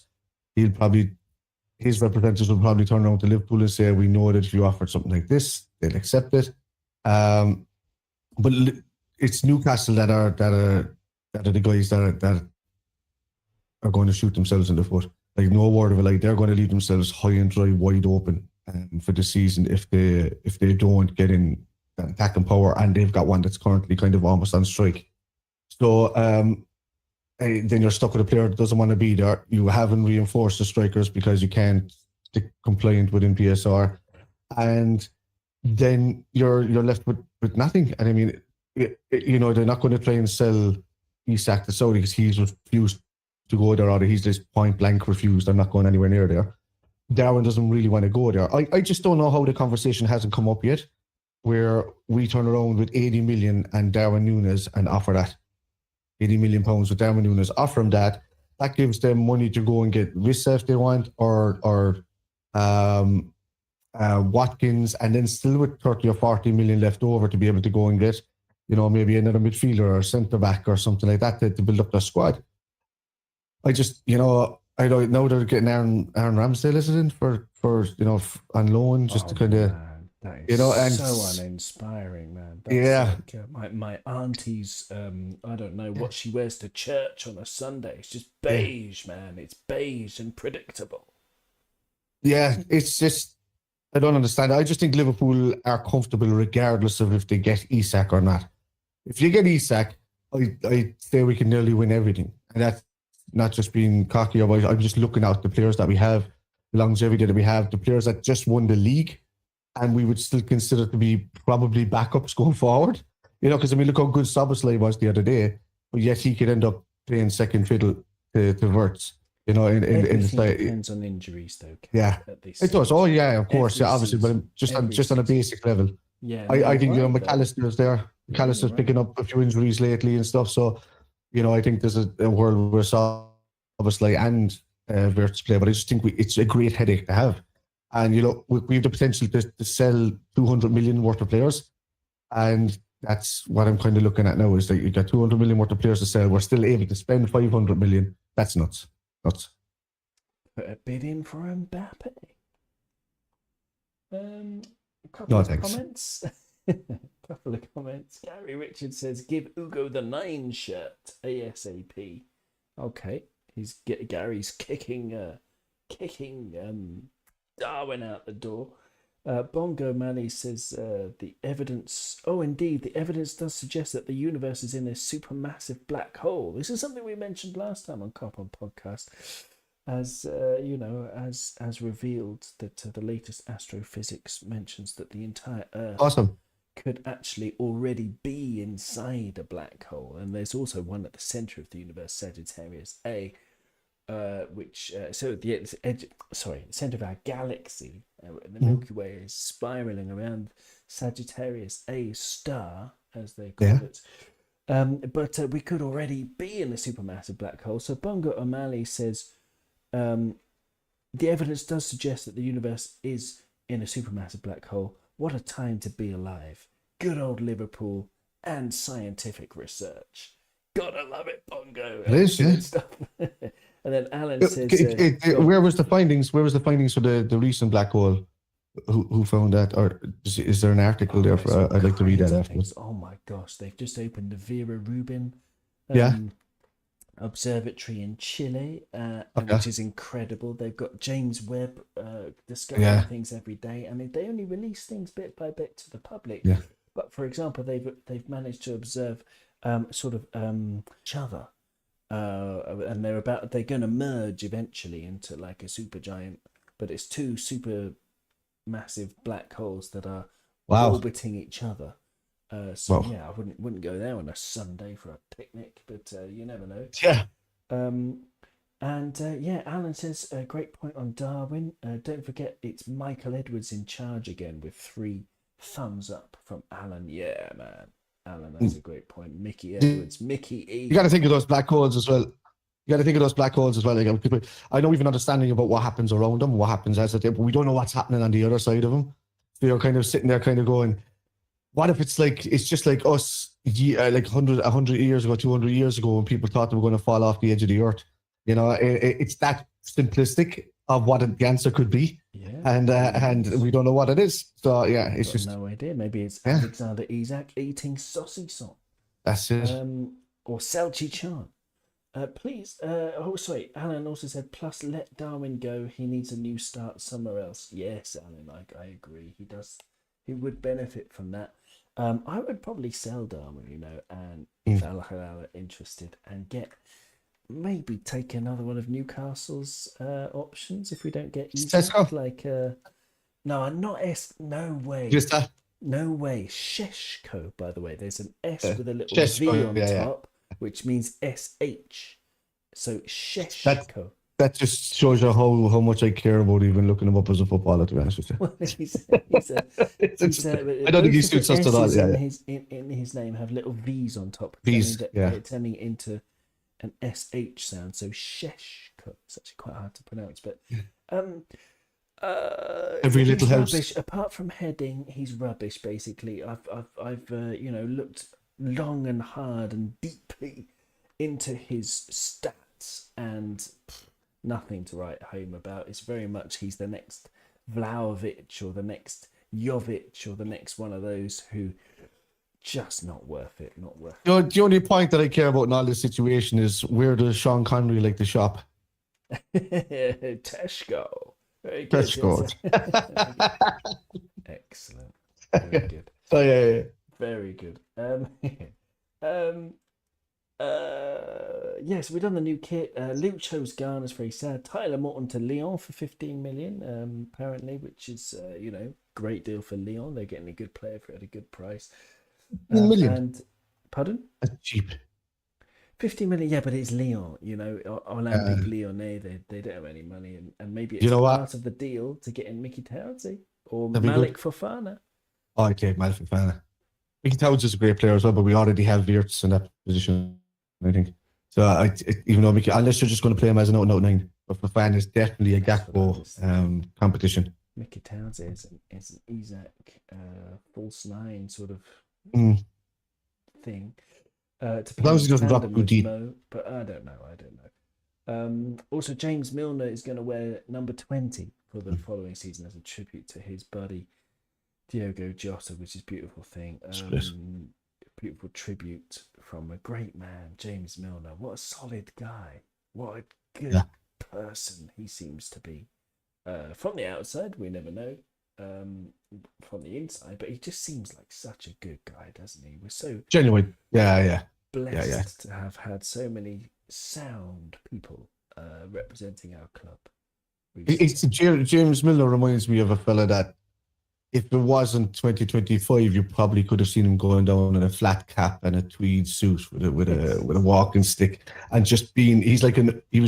His representatives will probably turn around to Liverpool and say, we know that if you offered something like this, they'll accept it. But it's Newcastle that are the guys that are going to shoot themselves in the foot. Like, no word of it. Like, they're going to leave themselves high and dry, wide open for the season if they don't get in that attacking power, and they've got one that's currently kind of almost on strike. So then you're stuck with a player that doesn't want to be there. You haven't reinforced the strikers because you can't stick compliant within PSR, and then you're left with nothing. And I mean, they're not going to try and sell Isak to Saudi because he's refused to go there, or he's just point blank refused. I'm not going anywhere near there. Darwin doesn't really want to go there. I just don't know how the conversation hasn't come up yet, where we turn around with 80 million and Darwin Núñez and offer that. 80 million pounds with Darwin Núñez, offer him that. That gives them money to go and get Wissa if they want, or Watkins, and then still with 30 or 40 million left over to be able to go and get, maybe another midfielder or centre back or something like that to build up their squad. I just, I don't know, they're getting Aaron Ramsdale, isn't it, for on loan, just to kind of. That is so uninspiring, man. That's like, my auntie's, I don't know what she wears to church on a Sunday. It's just beige, man. It's beige and predictable. Yeah, it's just, I don't understand. I just think Liverpool are comfortable regardless of if they get Isak or not. If you get Isak, I say we can nearly win everything. And that's not just being cocky. I'm just looking at the players that we have, the longevity that we have, the players that just won the league, and we would still consider to be probably backups going forward. Because I mean, look how good Szoboszlai was the other day, but yet he could end up playing second fiddle to Wirtz. Everything depends on injuries, though. Yeah, it does. Oh yeah, of course, obviously, but just on a basic level. Yeah, I think McAllister's there. McAllister's picking up a few injuries lately and stuff. So, I think there's a world where Szoboszlai and Wirtz play, but I just think it's a great headache to have. And we have the potential to sell 200 million worth of players, and that's what I'm kind of looking at now. Is that you got 200 million worth of players to sell. We're still able to spend 500 million. That's nuts. Put a bid in for Mbappe. A couple of comments. Gary Richard says, "Give Ugo the 9 shirt ASAP." Okay, Gary's kicking Darwin out the door. Bongo Mali says the evidence. Oh, indeed, the evidence does suggest that the universe is in a supermassive black hole. This is something we mentioned last time on Kop On podcast, as as revealed that the latest astrophysics mentions that the entire Earth could actually already be inside a black hole, and there's also one at the center of the universe, Sagittarius A. The center of our galaxy, the Milky Way is spiraling around Sagittarius A star, as they call it. But we could already be in a supermassive black hole. So Bongo O'Malley says, the evidence does suggest that the universe is in a supermassive black hole. What a time to be alive. Good old Liverpool and scientific research. Gotta love it, Bongo. It is, yeah. Stuff. And then Alan says, where was the findings? Where was the findings for the recent black hole? Who found that? Or is there an article there? I'd like to read that afterwards. Oh my gosh, they've just opened the Vera Rubin observatory in Chile, which is incredible. They've got James Webb discovering things every day. I mean, they only release things bit by bit to the public. Yeah. But for example, they've managed to observe each other and they're going to merge eventually into like a supergiant, but it's two super massive black holes that are Wow. orbiting each other. So Wow. yeah, I wouldn't go there on a Sunday for a picnic, but you never know. Yeah. And yeah, Alan says a great point on Darwin. Don't forget it's Michael Edwards in charge again with 3 thumbs up from Alan. Yeah, man. Alan, that's a great point. Mickey Edwards, Mickey E. You got to think of those black holes as well. You got to think of those black holes as well. Like, I know we have an understanding about what happens around them, what happens as it, but we don't know what's happening on the other side of them. So you're kind of sitting there, kind of going, "What if it's just like us, like 100 years ago, 200 years ago, when people thought they were going to fall off the edge of the earth? You know, it's that simplistic of what the answer could be, and we don't know what it is. So yeah, it's just no idea. Maybe it's Alexander Isak eating saucy song. That's it. Or Selchi Chan. Please. Oh, sorry. Alan also said, plus let Darwin go. He needs a new start somewhere else. Yes, Alan. I agree. He does. He would benefit from that. I would probably sell Darwin, you know, and if Al Hilal are interested, and maybe take another one of Newcastle's options if we don't get Isak. Like, no, not S. No way. Just that. No way. Sheshko, by the way. There's an S with a little V on top, which means SH. So Sheshko. That just shows you how much I care about even looking him up as a footballer, to be honest with you. Well, I don't think he suits us at all. In his name have little V's on top. V's, turning it into an SH sound. So Sheshko. It's actually quite hard to pronounce, but every little helps. Rubbish. Apart from heading, he's rubbish. Basically, I've looked long and hard and deeply into his stats, and nothing to write home about. It's very much he's the next Vlahovic or the next Jovic or the next one of those who just not worth it. Not worth it. The only point that I care about in all this situation is where does Sean Connery like to shop? Tesco. Very good. Tesco. Excellent. Very good. Oh yeah. Very good. Yes, we've done the new kit. Lucho's gone. It's very sad. Tyler Morton to Lyon for 15 million, apparently, which is great deal for Lyon. They're getting a good player for it at a good price. 15 million. And pardon? That's cheap. 50 million, yeah, but it's Lyon. Olympique Lyonnais. They don't have any money, and maybe it's part of the deal to get in Mickey Townsend or Malik Fofana. Oh, okay, Malik Fofana. Mickey Townsend is a great player as well, but we already have Wirtz in that position, I think. So even though unless you're just going to play him as an out-and-out 9, but Fofana is definitely a Gakpo competition. Mickey Townsend is an Isak false 9 sort of thing. As long as he doesn't drop too deep. But I don't know. Also, James Milner is going to wear number 20 for the following season as a tribute to his buddy Diogo Jota, which is a beautiful thing. Beautiful tribute from a great man, James Milner. What a solid guy. What a good person he seems to be. From the outside, we never know. From the inside, but he just seems like such a good guy, doesn't he? We're so genuine. Yeah. Blessed to have had so many sound people representing our club. James Milner reminds me of a fella that if it wasn't 2025, you probably could have seen him going down in a flat cap and a tweed suit with a walking stick, and just being he was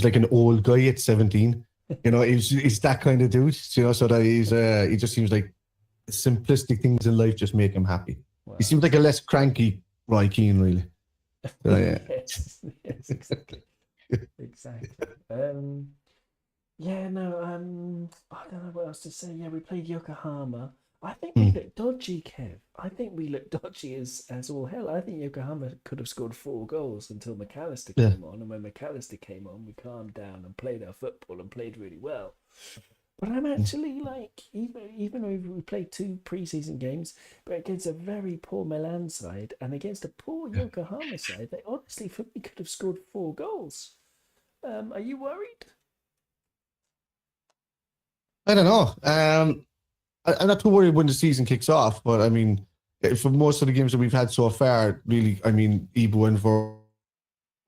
like an old guy at 17. He's that kind of dude. So that he just seems like simplistic things in life just make him happy. Wow. He seems like a less cranky Roy Keane, really. So, yeah. yes, exactly. Exactly. I don't know what else to say. Yeah, we played Yokohama. I think we looked dodgy, Kev. I think we looked dodgy as all hell. I think Yokohama could have scored 4 goals until McAllister came on. And when McAllister came on, we calmed down and played our football and played really well. But I'm actually even though we played 2 pre-season games, but against a very poor Milan side and against a poor Yokohama side, they honestly, for me, could have scored 4 goals. Are you worried? I don't know. I'm not too worried when the season kicks off, but I mean, for most of the games that we've had so far, really, I mean, Ibu and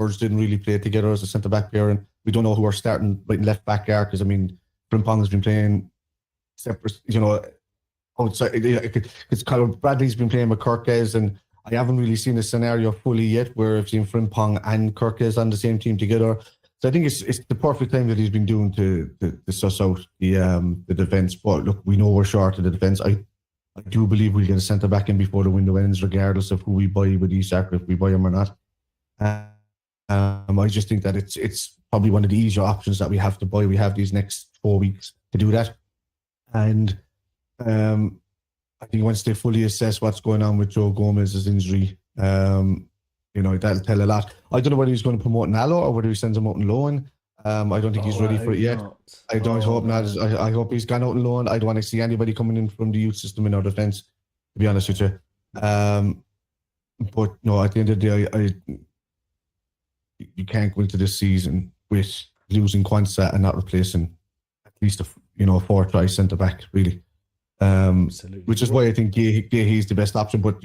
didn't really play together as a centre back pair, and we don't know who our starting right and left back are because I mean, Frimpong has been playing separate, outside. It's kind of Bradley's been playing with Kirkes, and I haven't really seen a scenario fully yet where I've seen Frimpong and Kirkes on the same team together. So I think it's the perfect time that he's been doing to suss out the defence. But look, we know we're short of the defence. I do believe we'll get a centre back in before the window ends, regardless of who we buy with Isak, if we buy him or not. I just think that it's probably one of the easier options that we have to buy. We have these next 4 weeks to do that, and I think once they fully assess what's going on with Joe Gomez's injury, that'll tell a lot. I don't know whether he's going to promote Nalo or whether he sends him out on loan. I don't think he's ready for it yet. I don't hope not. I hope he's gone out on loan. I don't want to see anybody coming in from the youth system in our defence, to be honest with you. But no, at the end of the day, you can't go into this season with losing Kwanzaa and not replacing at least a 4-try centre back, really. Absolutely. Which is why I think Gahey's the best option. But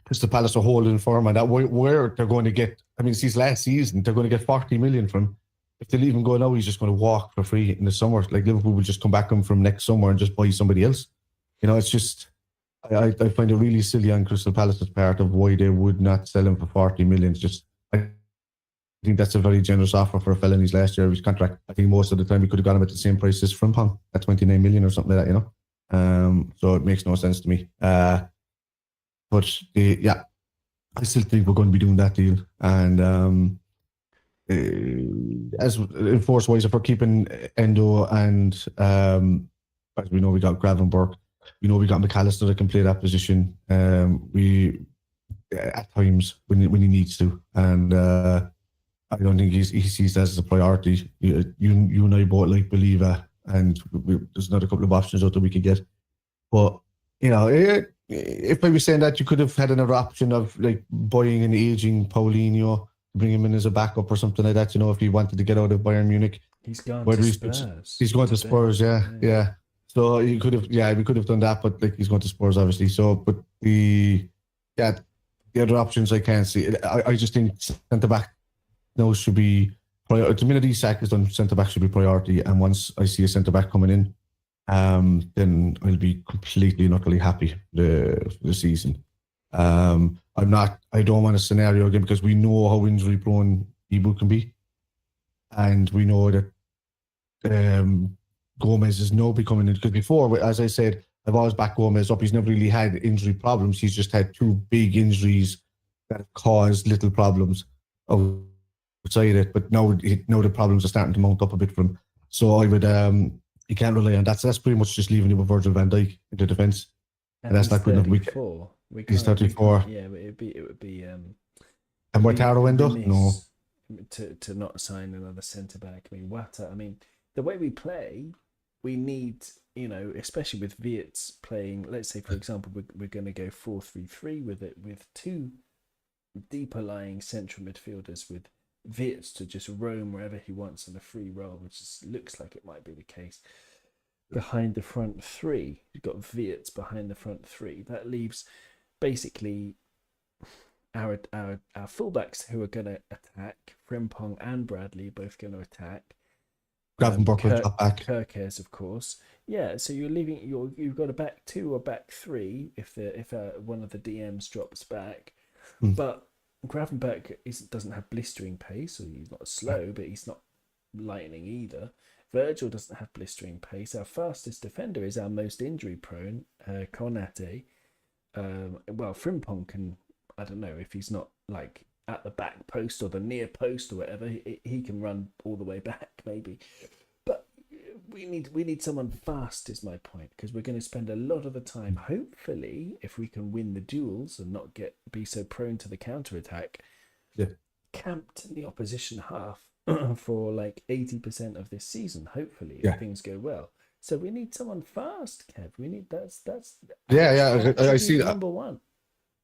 Crystal Palace are holding firm on that. Where they're going to get, I mean, since last season, they're going to get 40 million from him. If they leave him go now, he's just going to walk for free in the summer. Like Liverpool will just come back him from next summer and just buy somebody else. It's just, I find it really silly on Crystal Palace's part of why they would not sell him for 40 million. It's just, I think that's a very generous offer for a fella in his last year of his contract. I think most of the time we could have got him at the same price as Frimpong at 29 million or something like that, So it makes no sense to me. But I still think we're going to be doing that deal. And as enforce wise, if we're keeping Endo and as we know, we got Gravenberch, we know we got McAllister that can play that position. We at times when he needs to, and I don't think he sees that as a priority. You and I both like Believer, and there's another couple of options out there we could get. But if I was saying that, you could have had another option of like buying an aging Paulinho, bring him in as a backup or something like that. If he wanted to get out of Bayern Munich, he's gone to Spurs. He's going to Spurs, yeah. So we could have done that, but like he's going to Spurs, obviously. So, but the other options I can't see. I just think centre back now should be priority. The minute Isak is done, centre back should be priority. And once I see a centre back coming in, then I'll be completely and utterly happy the season. I don't want a scenario again because we know how injury prone Ibu can be, and we know that Gomez is now becoming, because before, as I said, I've always backed Gomez up. He's never really had injury problems. He's just had 2 big injuries that have caused little problems outside it. But now the problems are starting to mount up a bit for him. So I would, you can't rely on that. So that's pretty much just leaving you with Virgil van Dijk in the defence. And that's not good enough. He's 34. Yeah, but it would be. And Wataru window? No. To not sign another centre back. I mean, Wata. I mean, the way we play, we need, especially with Wirtz playing. Let's say, for example, we're going to go 4-3-3 with 2 deeper lying central midfielders with Wirtz to just roam wherever he wants on a free roll, which looks like it might be the case. Behind the front 3, you've got Wirtz behind the front 3. That leaves basically our fullbacks who are going to attack. Frimpong and Bradley both going to attack. Gravenberch will drop back. Kirkes, of course. Yeah, so you've got a back 2 or back 3 if one of the DMs drops back. But Gravenberch doesn't have blistering pace, so he's not slow, but he's not lightning either. Virgil doesn't have blistering pace. Our fastest defender is our most injury prone, Konate. Frimpong can, I don't know, if he's not like at the back post or the near post or whatever, he can run all the way back maybe. But we need someone fast is my point, because we're going to spend a lot of the time, hopefully, if we can win the duels and not be so prone to the counter-attack, camped in the opposition half for like 80% of this season, hopefully, if things go well. So we need someone fast, Kev. We need that's I see number one.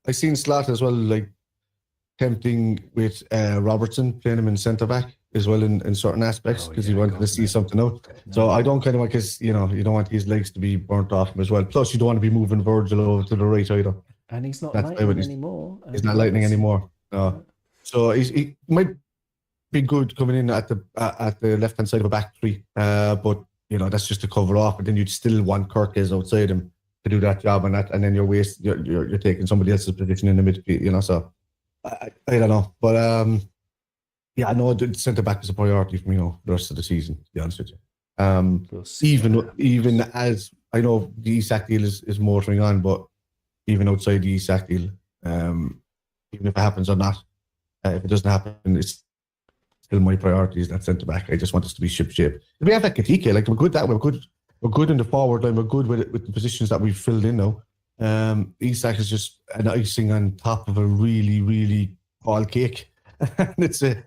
I seen Slot as well, like tempting with Robertson, playing him in centre back as well in certain aspects, because he wanted to see something out. No. So I don't kind of want, because you don't want his legs to be burnt off him as well. Plus, you don't want to be moving Virgil over to the right either. And he's not lightning anymore. He's not lightning anymore. No. So he might been good coming in at the left hand side of a back three, but that's just to cover off. But then you'd still want Kirkes outside him to do that job, and then you're taking somebody else's position in the midfield. So I don't know, but yeah, I know the centre back is a priority for me the rest of the season. To be honest with you, We'll see even as I know the Isak deal is motoring on, but even outside the Isak deal, even if it happens or not, if it doesn't happen, it's still my priority is that centre back. I just want us to be ship shape. We have that Kopite, like we're good in the forward line. We're good with the positions that we've filled in now. Isak is just an icing on top of a really, really tall cake, and it's a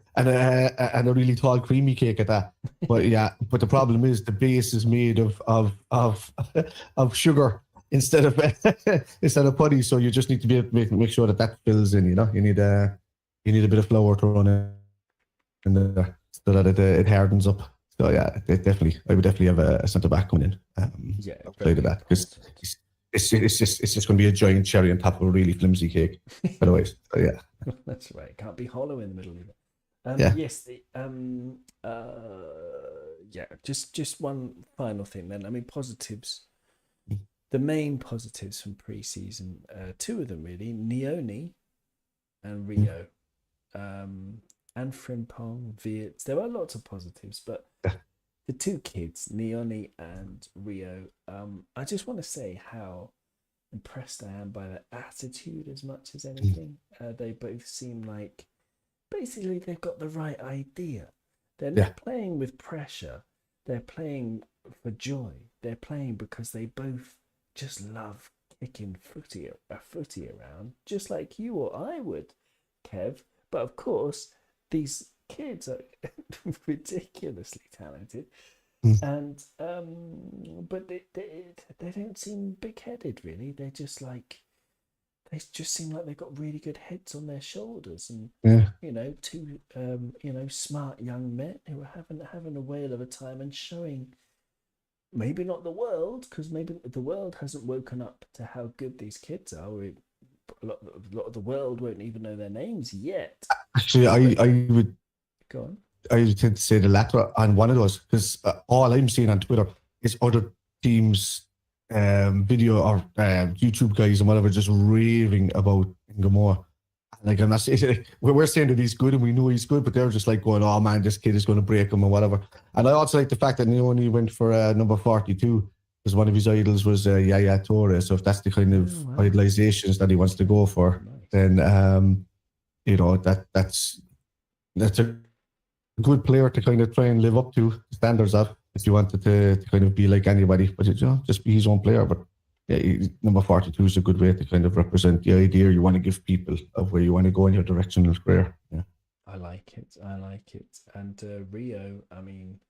really tall creamy cake at that. But yeah, but the problem is the base is made of sugar instead of putty. So you just need to be able to make sure that fills in. You need a bit of flour to run in there so that it hardens up. So yeah, I would definitely have a centre back coming in. Outside of that, because it's just going to be a giant cherry on top of a really flimsy cake. Otherwise, so yeah. That's right. It can't be hollow in the middle either. Yeah. Yes. Just one final thing then. I mean, positives. The main positives from pre-season, two of them really, Neoni and Rio, and Frimpong, Viets. There were lots of positives, but the two kids, Neoni and Rio, I just want to say how impressed I am by their attitude as much as anything. They both seem like basically they've got the right idea. They're not playing with pressure. They're playing for joy. They're playing because they both just love kicking a footy around, just like you or I would, Kev. But of course, these kids are ridiculously talented, and but they don't seem big-headed really. They just seem like they've got really good heads on their shoulders, and two smart young men who are having a whale of a time and showing. Maybe not the world, because maybe the world hasn't woken up to how good these kids are. A lot of the world won't even know their names yet. Actually, I would go on. I would tend to say the latter on one of those, because all I'm seeing on Twitter is other teams' video or YouTube guys and whatever just raving about Ingamore. Like, I'm not saying we're saying that he's good and we know he's good, but they're just like going, "Oh man, this kid is going to break him" or whatever. And I also like the fact that Neoni went for number 42 because one of his idols was Yaya Toure. So if that's the kind of idolizations that he wants to go for, then that's a good player to kind of try and live up to the standards of. If you wanted to kind of be like anybody, but just be his own player. But yeah, number 42 is a good way to kind of represent the idea you want to give people of where you want to go in your directional career. Yeah, I like it. And Rio, I mean,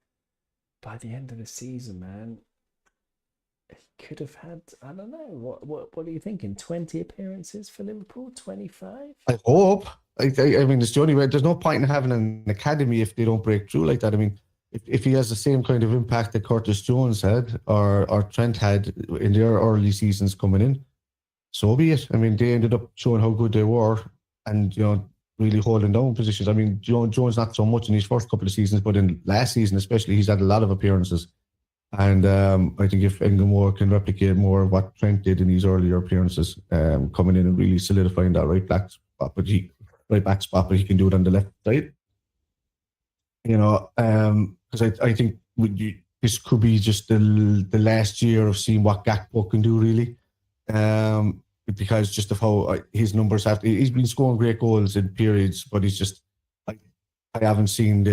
by the end of the season, man, he could have had, I don't know, what are you thinking? 20 appearances for Liverpool? 25? I hope. I mean, it's the only way. There's no point in having an academy if they don't break through like that. I mean, if he has the same kind of impact that Curtis Jones had or Trent had in their early seasons coming in, so be it. I mean, they ended up showing how good they were and, really holding down positions. I mean, Jones not so much in his first couple of seasons, but in last season especially, he's had a lot of appearances. And I think if Ingamore can replicate more of what Trent did in his earlier appearances, coming in and really solidifying that right back spot, but he can do it on the left side. Because I think this could be just the last year of seeing what Gakpo can do, really. Because just of how his numbers he's been scoring great goals in periods, but he's just, I haven't seen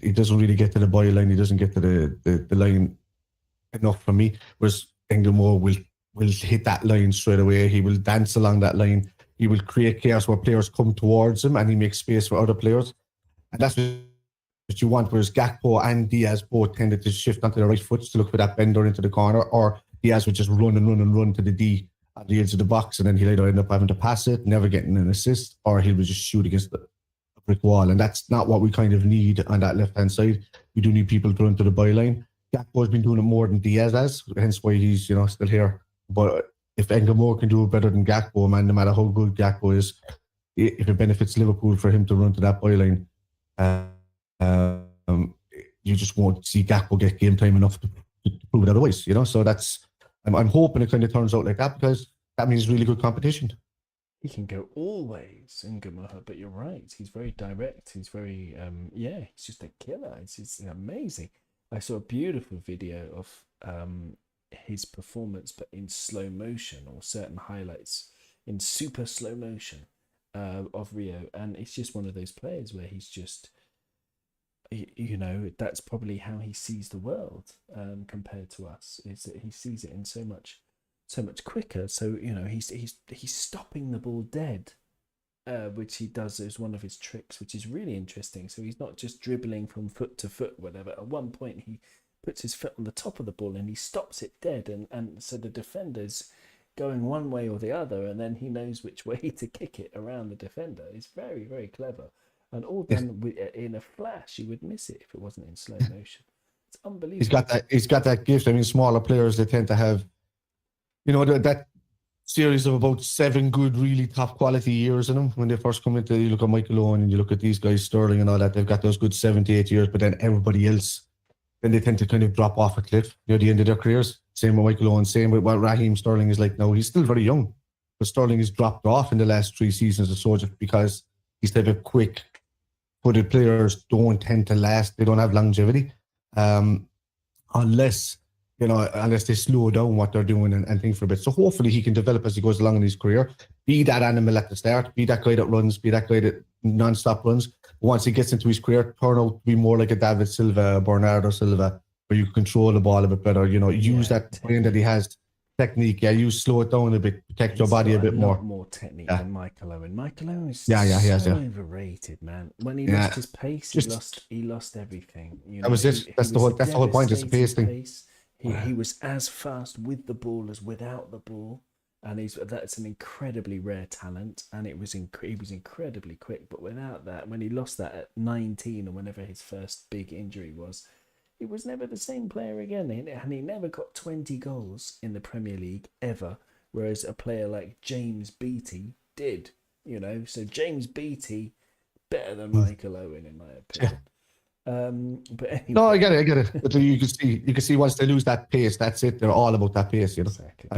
he doesn't really get to the byline, he doesn't get to the line enough for me. Whereas Ingamore will hit that line straight away, he will dance along that line, he will create chaos where players come towards him and he makes space for other players. And that's what you want, whereas Gakpo and Diaz both tended to shift onto the right foot to look for that bender into the corner, or Diaz would just run to the D at the edge of the box, and then he'll either end up having to pass it, never getting an assist, or he would just shoot against the brick wall. And that's not what we kind of need on that left-hand side. We do need people to run to the byline. Gakpo's been doing it more than Diaz has, hence why he's still here. But if Ingamore can do it better than Gakpo, man, no matter how good Gakpo is, if it benefits Liverpool for him to run to that byline, um, you just won't see Gakpo get game time enough to prove it otherwise, you know. So that's I'm hoping it kind of turns out like that, because that means really good competition. He can go all ways in Gamoha, but you're right. He's very direct. He's very, yeah, he's just a killer. It's amazing. I saw a beautiful video of his performance, but in slow motion, or certain highlights in super slow motion of Rio. And it's just one of those players where he's just, you know, that's probably how he sees the world compared to us, is that he sees it in so much quicker. So you know, he's stopping the ball dead, which he does as one of his tricks, which is really interesting. So he's not just dribbling from foot to foot, whatever. At one point, he puts his foot on the top of the ball and he stops it dead, and so the defender's going one way or the other, and then he knows which way to kick it around the defender. It's very, very clever, and all Yes. done in a flash. You would miss it if it wasn't in slow motion. It's unbelievable. He's got that gift. I mean, smaller players, they tend to have, you know, that series of about 7 good, really top quality years in them when they first come into. You look at Michael Owen and you look at these guys, Sterling and all that. They've got those good 78 years, but then everybody else, then they tend to kind of drop off a cliff near the end of their careers. Same with Michael Owen, same with what Raheem Sterling is like now. He's still very young, but Sterling has dropped off in the last 3 seasons or so, just because these type of quick-footed players don't tend to last. They don't have longevity, unless they slow down what they're doing and things for a bit. So hopefully he can develop as he goes along in his career. Be that animal at the start, be that guy that runs, be that guy that non-stop runs. Once he gets into his career, turn out to be more like a David Silva, Bernardo Silva, where you control the ball a bit better. You know, use that brain that he has, technique. Yeah, you slow it down a bit, protect your body a bit more. More technique than Michael Owen. Michael Owen is overrated, man. When he lost his pace, he lost everything. You know, that was it. That's the whole point. It's a pace thing. He was as fast with the ball as without the ball, and that's an incredibly rare talent. And he was incredibly quick, but without that, when he lost that at 19 or whenever his first big injury was, he was never the same player again, and he never got 20 goals in the Premier League ever. Whereas a player like James Beattie did, you know. So James Beattie better than Michael Owen in my opinion. But anyway. No, I get it. But you can see once they lose that pace, that's it. They're all about that pace, you know. Exactly.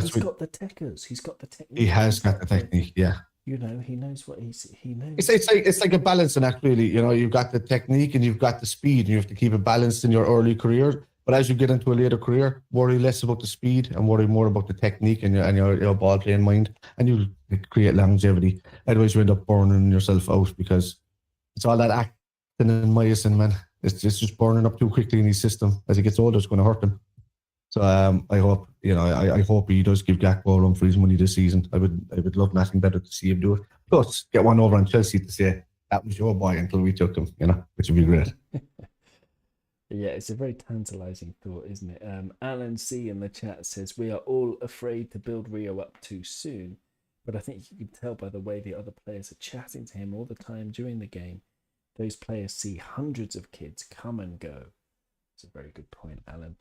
He's got the techers. He's got the technique. He has got the technique. Yeah. You know, he knows what he knows. It's like a balancing act, really. You know, you've got the technique and you've got the speed, and you have to keep it balanced in your early career. But as you get into a later career, worry less about the speed and worry more about the technique and your ball playing mind, and you create longevity. Otherwise, you end up burning yourself out, because it's all that acting and myosin, man. It's just burning up too quickly in his system. As he gets older, it's going to hurt him. So I hope, I hope he does give Gakpo a run for his money this season. I would love nothing better to see him do it. Plus, get one over on Chelsea to say that was your boy until we took him, which would be great. Yeah, it's a very tantalising thought, isn't it? Alan C in the chat says, we are all afraid to build Rio up too soon, but I think you can tell by the way the other players are chatting to him all the time during the game. Those players see hundreds of kids come and go. It's a very good point, Alan.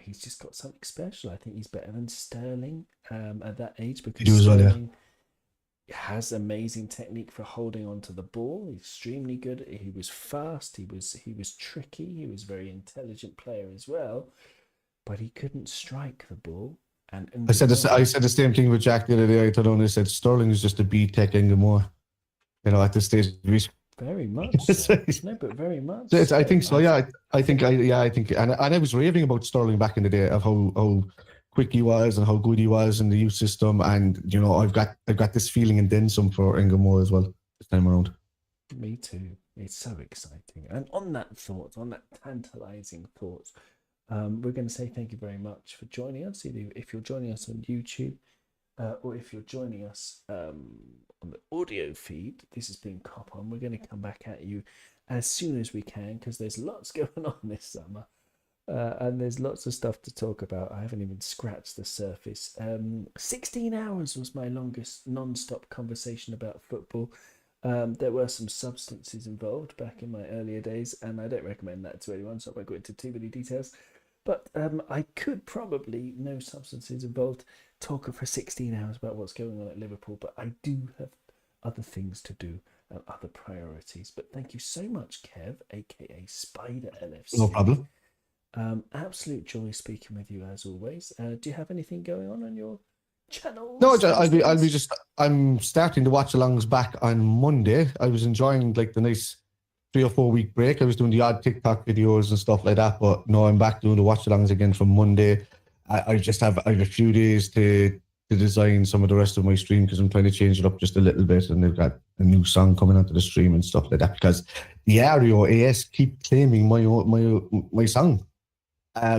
He's just got something special. I think he's better than Sterling at that age, because Sterling has amazing technique for holding on to the ball. He's extremely good. He was fast. He was tricky. He was a very intelligent player as well, but he couldn't strike the ball. And I said the same thing with Jack the other day. I told him, I said Sterling is just a B-Tech Ingemore. At this stage. Very much. So. No, but very much. I think so. Yeah, I think, and I was raving about Sterling back in the day of how quick he was and how good he was in the youth system, and I've got this feeling and then some for Ingemore as well this time around. Me too. It's so exciting. And on that tantalizing thought, we're going to say thank you very much for joining us. If you're joining us on YouTube, or if you're joining us on the audio feed, this has been Kop On. We're going to come back at you as soon as we can, because there's lots going on this summer, and there's lots of stuff to talk about. I haven't even scratched the surface. 16 hours was my longest non-stop conversation about football. There were some substances involved back in my earlier days, and I don't recommend that to anyone, so I won't go into too many details. But I could probably, no substances involved, talk for 16 hours about what's going on at Liverpool. But I do have other things to do and other priorities. But thank you so much, Kev, aka Spider No LFC. problem. Absolute joy speaking with you as always. Do you have anything going on your channel? No, I'll be just. I'm starting the watch alongs back on Monday. I was enjoying like the nice 3 or 4 week break. I was doing the odd TikTok videos and stuff like that, but no, I'm back doing the watch alongs again from Monday. I have a few days to design some of the rest of my stream because I'm trying to change it up just a little bit, and they've got a new song coming onto the stream and stuff like that because the Ario AS keep claiming my song.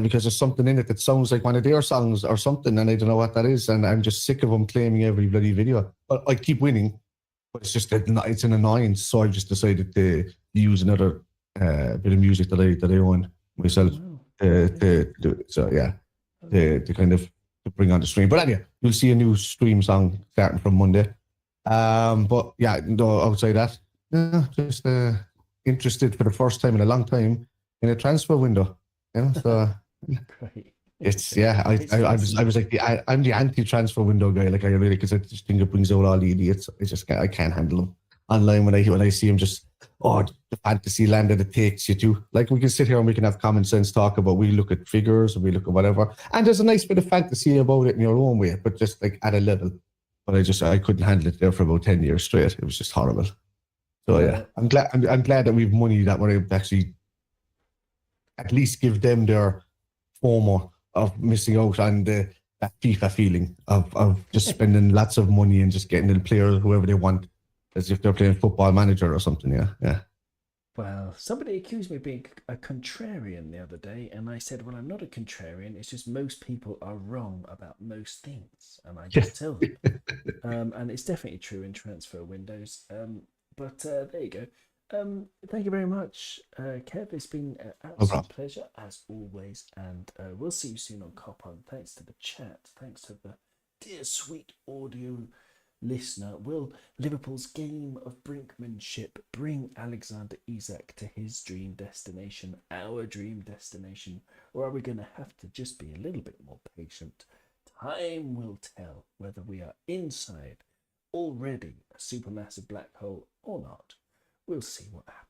Because there's something in it that sounds like one of their songs or something, and I don't know what that is, and I'm just sick of them claiming every bloody video. But I keep winning, but it's an annoyance. So I've just decided to use another bit of music that I own myself to do it. So yeah, to kind of to bring on the stream. But anyway, you'll see a new stream song starting from Monday. But yeah, no, outside that, yeah, just interested for the first time in a long time in a transfer window. You know, so Great. it's I was like I'm the anti-transfer window guy. Like I really, because I just think it brings out all the idiots. I can't handle them online when I see them just the fantasy land that it takes you to. Like we can sit here and we can have common sense talk about. We look at figures and we look at whatever, and there's a nice bit of fantasy about it in your own way, but just like at a level. But I couldn't handle it there for about 10 years straight. It was just horrible. So yeah, I'm glad that we've money that we're able to actually at least give them their FOMO of missing out on that FIFA feeling of just spending lots of money and just getting the players whoever they want, as if they're playing Football Manager or something. Yeah. Well, somebody accused me of being a contrarian the other day, and I said, well, I'm not a contrarian. It's just most people are wrong about most things, and I just tell them. And it's definitely true in transfer windows. But there you go. Thank you very much, Kev. It's been an absolute pleasure as always, and we'll see you soon on Kop On. Thanks to the chat, thanks to the dear sweet audio listener. Will Liverpool's game of brinkmanship bring Alexander Isak to his dream destination, our dream destination, or are we going to have to just be a little bit more patient? Time will tell whether we are inside already a supermassive black hole or not. We'll see what happens.